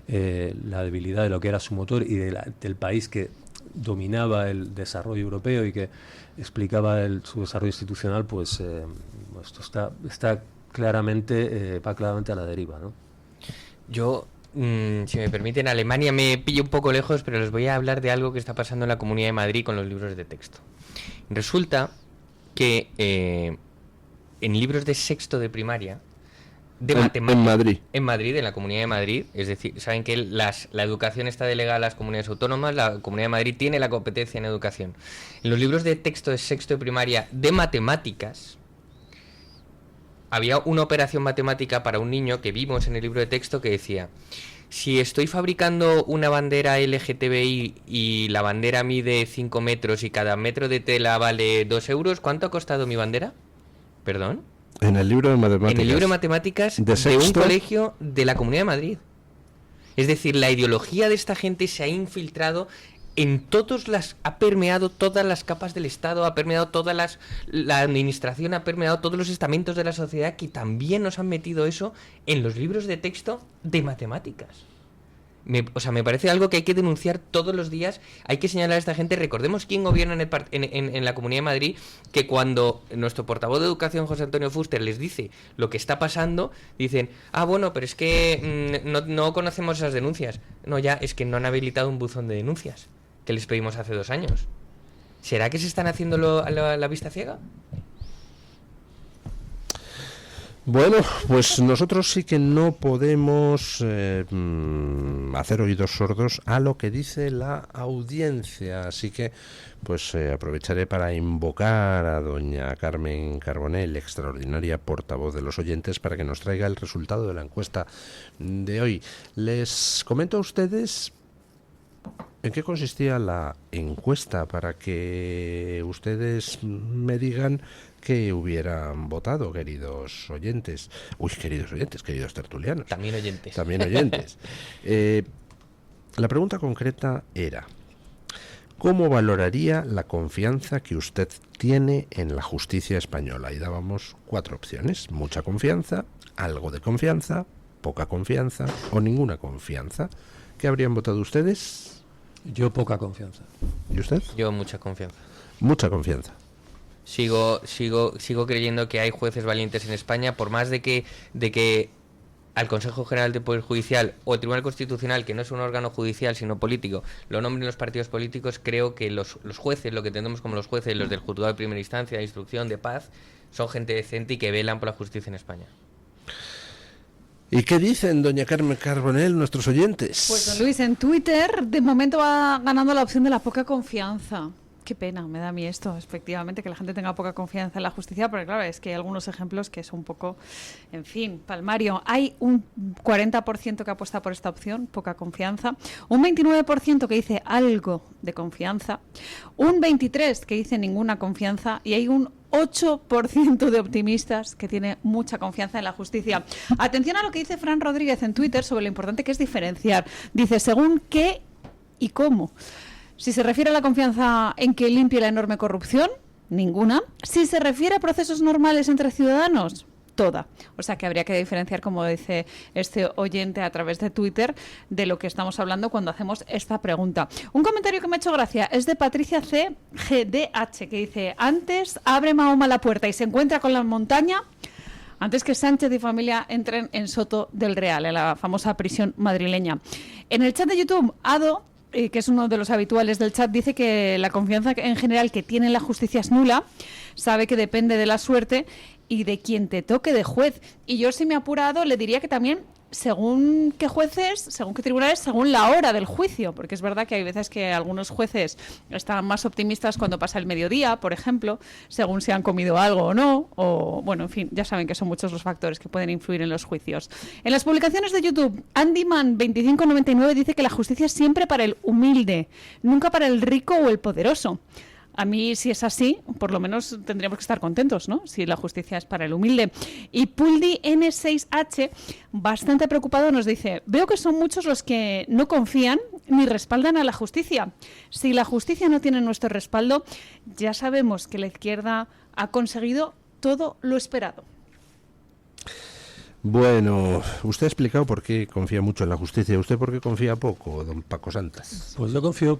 la debilidad de lo que era su motor y del país que dominaba el desarrollo europeo y que explicaba su desarrollo institucional, pues esto está claramente va claramente a la deriva, ¿no? Yo, si me permiten, Alemania me pilla un poco lejos, pero les voy a hablar de algo que está pasando en la Comunidad de Madrid con los libros de texto. Resulta que en libros de sexto de primaria, de matemáticas en Madrid, en la Comunidad de Madrid, es decir, saben que la educación está delegada a las comunidades autónomas, la Comunidad de Madrid tiene la competencia en educación. En los libros de texto de sexto de primaria de matemáticas había una operación matemática para un niño que vimos en el libro de texto que decía: si estoy fabricando una bandera LGTBI y la bandera mide 5 metros y cada metro de tela vale 2 euros, ¿cuánto ha costado mi bandera? ¿Perdón? En el libro de matemáticas. En el libro de matemáticas de un colegio de la Comunidad de Madrid. Es decir, la ideología de esta gente se ha infiltrado en ha permeado todas las capas del Estado, ha permeado la administración, ha permeado todos los estamentos de la sociedad, que también nos han metido eso en los libros de texto de matemáticas. Me parece algo que hay que denunciar todos los días, hay que señalar a esta gente. Recordemos quién gobierna en la Comunidad de Madrid, que cuando nuestro portavoz de Educación, José Antonio Fuster, les dice lo que está pasando, dicen, bueno, pero es que no conocemos esas denuncias. No, ya, es que no han habilitado un buzón de denuncias que les pedimos hace 2 años. ¿Será que se están haciendo a la vista ciega? Bueno, pues nosotros sí que no podemos hacer oídos sordos a lo que dice la audiencia, así que pues aprovecharé para invocar a doña Carmen Carbonell, extraordinaria portavoz de los oyentes, para que nos traiga el resultado de la encuesta de hoy. Les comento a ustedes en qué consistía la encuesta para que ustedes me digan que hubieran votado, queridos oyentes. Queridos tertulianos. También oyentes. También oyentes. La pregunta concreta era: ¿cómo valoraría la confianza que usted tiene en la justicia española? Y dábamos 4 opciones: mucha confianza, algo de confianza, poca confianza o ninguna confianza. ¿Qué habrían votado ustedes? Yo poca confianza. ¿Y usted? Yo mucha confianza. Mucha confianza. Sigo creyendo que hay jueces valientes en España, por más de que al Consejo General del Poder Judicial o el Tribunal Constitucional, que no es un órgano judicial sino político, lo nombren los partidos políticos. Creo que los jueces, lo que entendemos como los jueces, los del juzgado de primera instancia, de instrucción, de paz, son gente decente y que velan por la justicia en España. ¿Y qué dicen, doña Carmen Carbonell, nuestros oyentes? Pues, don Luis, en Twitter de momento va ganando la opción de la poca confianza. Qué pena, me da a mí esto, efectivamente, que la gente tenga poca confianza en la justicia, porque claro, es que hay algunos ejemplos que son un poco, en fin, palmario. Hay un 40% que apuesta por esta opción, poca confianza, un 29% que dice algo de confianza, un 23% que dice ninguna confianza, y hay un 8% de optimistas que tiene mucha confianza en la justicia. Atención a lo que dice Fran Rodríguez en Twitter sobre lo importante que es diferenciar. Dice, según qué y cómo. Si se refiere a la confianza en que limpie la enorme corrupción, ninguna. Si se refiere a procesos normales entre ciudadanos, toda. O sea que habría que diferenciar, como dice este oyente a través de Twitter, de lo que estamos hablando cuando hacemos esta pregunta. Un comentario que me ha hecho gracia es de Patricia CGDH, que dice, antes abre Mahoma la puerta y se encuentra con la montaña antes que Sánchez y familia entren en Soto del Real, en la famosa prisión madrileña. En el chat de YouTube, Ado, que es uno de los habituales del chat, dice que la confianza en general que tiene en la justicia es nula, sabe que depende de la suerte y de quien te toque de juez. Y yo, si me apurado, le diría que también según qué jueces, según qué tribunales, según la hora del juicio, porque es verdad que hay veces que algunos jueces están más optimistas cuando pasa el mediodía, por ejemplo, según si han comido algo o no, o bueno, en fin, ya saben que son muchos los factores que pueden influir en los juicios. En las publicaciones de YouTube, Andyman2599 dice que la justicia es siempre para el humilde, nunca para el rico o el poderoso. A mí, si es así, por lo menos tendríamos que estar contentos, ¿no? Si la justicia es para el humilde. Y Puldi N6H, bastante preocupado, nos dice, veo que son muchos los que no confían ni respaldan a la justicia. Si la justicia no tiene nuestro respaldo, ya sabemos que la izquierda ha conseguido todo lo esperado. Bueno, usted ha explicado por qué confía mucho en la justicia. ¿Usted por qué confía poco, don Paco Santas? Pues yo confío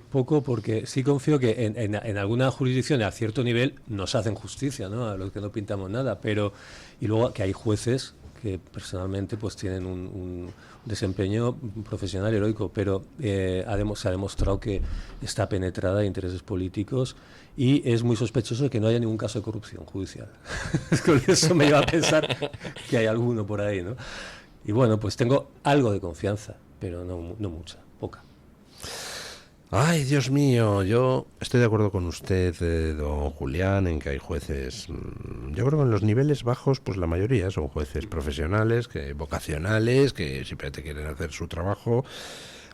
poco porque sí confío que en alguna jurisdicción a cierto nivel nos hacen justicia, ¿no? A los que no pintamos nada, pero y luego que hay jueces que personalmente pues tienen un desempeño profesional heroico, pero se ha demostrado que está penetrada de intereses políticos y es muy sospechoso de que no haya ningún caso de corrupción judicial. Con eso me lleva a pensar que hay alguno por ahí, ¿no? Y bueno, pues tengo algo de confianza, pero no mucha, poca. Ay, Dios mío, yo estoy de acuerdo con usted, don Julián, en que hay jueces, yo creo que en los niveles bajos, pues la mayoría son jueces profesionales, vocacionales, que simplemente quieren hacer su trabajo.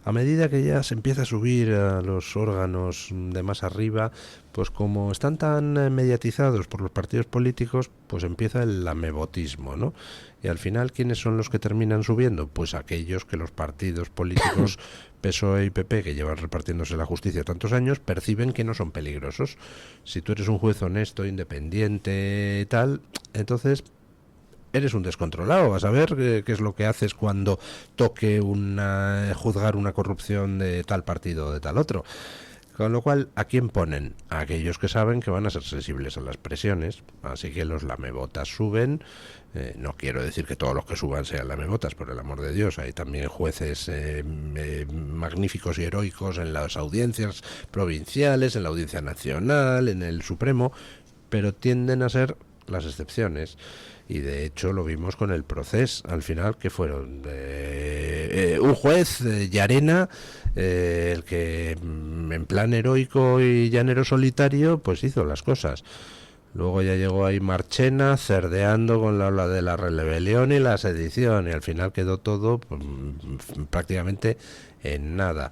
A medida que ya se empieza a subir a los órganos de más arriba, pues como están tan mediatizados por los partidos políticos, pues empieza el amebotismo, ¿no? Y al final, ¿quiénes son los que terminan subiendo? Pues aquellos que los partidos políticos PSOE y PP, que llevan repartiéndose la justicia tantos años, perciben que no son peligrosos. Si tú eres un juez honesto, independiente, tal, entonces eres un descontrolado, a saber qué es lo que haces cuando toque juzgar una corrupción de tal partido o de tal otro. Con lo cual, ¿a quién ponen? A aquellos que saben que van a ser sensibles a las presiones, así que los lamebotas suben. No quiero decir que todos los que suban sean lamebotas, por el amor de Dios. Hay también jueces magníficos y heroicos en las audiencias provinciales, en la Audiencia Nacional, en el Supremo, pero tienden a ser las excepciones. Y de hecho lo vimos con el Procés, al final, que fueron un juez, Llarena, el que en plan heroico y llanero solitario pues hizo las cosas. Luego ya llegó ahí Marchena cerdeando con la ola de la rebelión y la sedición, y al final quedó todo pues, prácticamente en nada.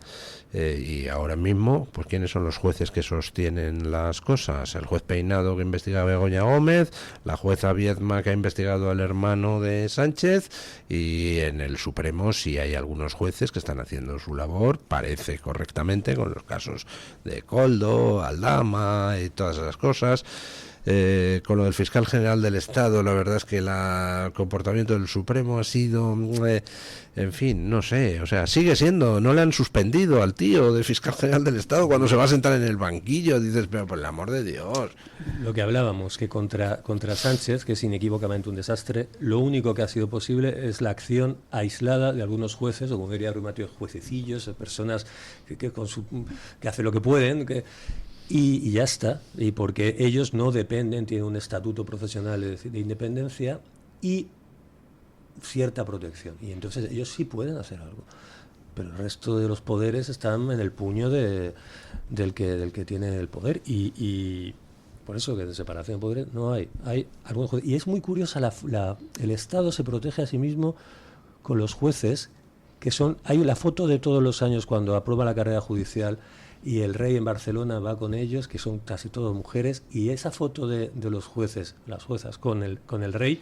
Y ahora mismo, pues ¿quiénes son los jueces que sostienen las cosas? El juez Peinado, que investiga a Begoña Gómez, la jueza Viedma, que ha investigado al hermano de Sánchez, y en el Supremo sí hay algunos jueces que están haciendo su labor, parece correctamente, con los casos de Koldo, Aldama y todas esas cosas. Con lo del fiscal general del Estado, la verdad es que el comportamiento del Supremo ha sido, en fin, no sé, o sea, sigue siendo, no le han suspendido al tío de fiscal general del Estado cuando se va a sentar en el banquillo, dices, pero por el amor de Dios. Lo que hablábamos, que contra Sánchez, que es inequívocamente un desastre, lo único que ha sido posible es la acción aislada de algunos jueces, o como diría Rumatio, juececillos, personas que hacen lo que pueden, y ya está, y porque ellos no dependen, tienen un estatuto profesional de independencia y cierta protección, y entonces ellos sí pueden hacer algo, pero el resto de los poderes están en el puño del que tiene el poder, y por eso que de separación de poderes no hay algunos jueces. Y es muy curiosa, el Estado se protege a sí mismo con los jueces, que hay la foto de todos los años cuando aprueba la carrera judicial, y el rey en Barcelona va con ellos, que son casi todas mujeres, y esa foto de los jueces, las juezas con el rey,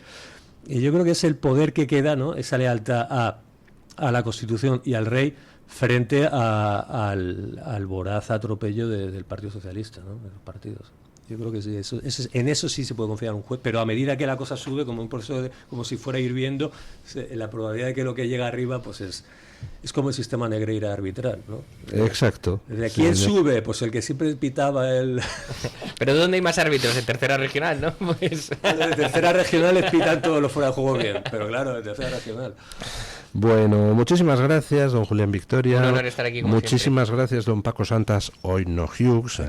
y yo creo que es el poder que queda, ¿no? Esa lealtad a la Constitución y al rey frente al voraz atropello del Partido Socialista, ¿no? De los partidos. Yo creo que sí, en eso sí se puede confiar en un juez, pero a medida que la cosa sube, como un proceso como si fuera hirviendo, la probabilidad de que lo que llega arriba pues es como el sistema Negreira arbitral, ¿no? Exacto. ¿De quién sube? Pues el que siempre pitaba el... ¿Pero dónde hay más árbitros? En tercera regional, ¿no? Pues... En tercera regional les pitan todos los fuera de juego bien, pero claro, en tercera regional. Bueno, muchísimas gracias, don Julián Victoria. Un honor estar aquí, como muchísimas siempre. Gracias, don Paco Santas, hoy no Hughes.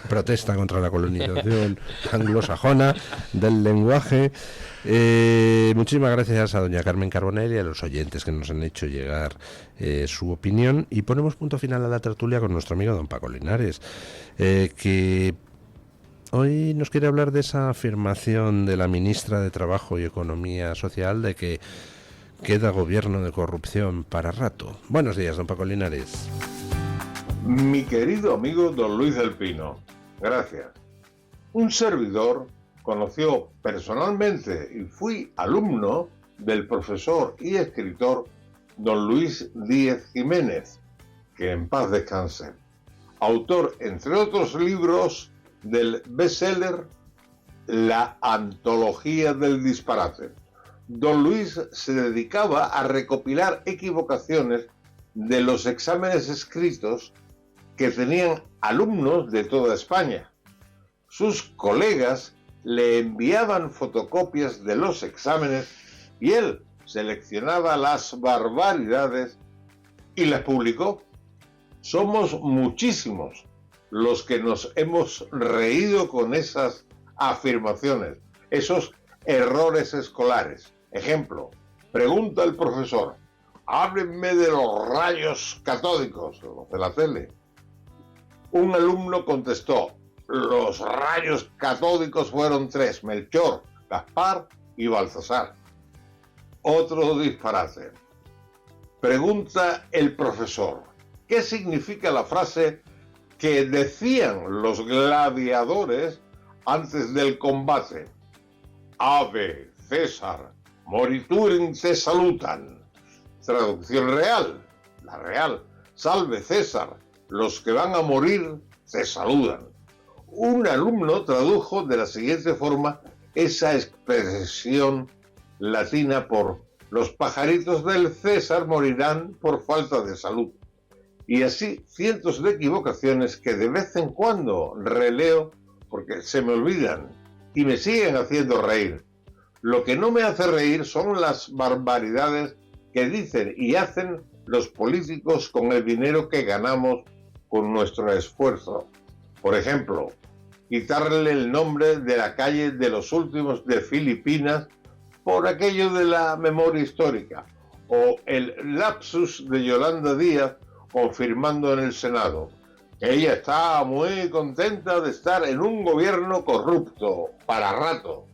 Protesta contra la colonización anglosajona del lenguaje. Muchísimas gracias a doña Carmen Carbonell y a los oyentes que nos han hecho llegar su opinión. Y ponemos punto final a la tertulia con nuestro amigo don Paco Linares, que hoy nos quiere hablar de esa afirmación de la ministra de Trabajo y Economía Social de que queda gobierno de corrupción para rato. Buenos días, don Paco Linares. Mi querido amigo don Luis del Pino, gracias. Un servidor conoció personalmente y fui alumno del profesor y escritor don Luis Díez Jiménez, que en paz descanse, autor, entre otros libros, del bestseller La Antología del Disparate. Don Luis se dedicaba a recopilar equivocaciones de los exámenes escritos que tenían alumnos de toda España. Sus colegas le enviaban fotocopias de los exámenes y él seleccionaba las barbaridades y las publicó. Somos muchísimos los que nos hemos reído con esas afirmaciones, esos errores escolares. Ejemplo, pregunta el profesor, háblenme de los rayos catódicos, los de la tele. Un alumno contestó, los rayos catódicos fueron 3, Melchor, Gaspar y Baltasar. Otro disparate. Pregunta el profesor, ¿qué significa la frase que decían los gladiadores antes del combate? Ave, César, moriturum te salutan. Traducción real, la real, salve César, los que van a morir te saludan. Un alumno tradujo de la siguiente forma esa expresión latina por los pajaritos del César morirán por falta de salud. Y así cientos de equivocaciones que de vez en cuando releo porque se me olvidan y me siguen haciendo reír. Lo que no me hace reír son las barbaridades que dicen y hacen los políticos con el dinero que ganamos con nuestro esfuerzo. Por ejemplo, quitarle el nombre de la calle de los últimos de Filipinas por aquello de la memoria histórica, o el lapsus de Yolanda Díaz confirmando en el Senado que ella está muy contenta de estar en un gobierno corrupto para rato,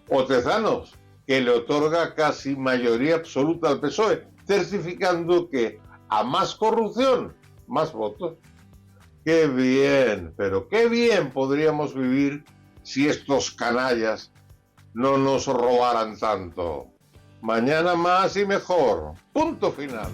o Tezanos, que le otorga casi mayoría absoluta al PSOE, certificando que a más corrupción, más votos. ¡Qué bien! Pero qué bien podríamos vivir si estos canallas no nos robaran tanto. Mañana más y mejor. Punto final.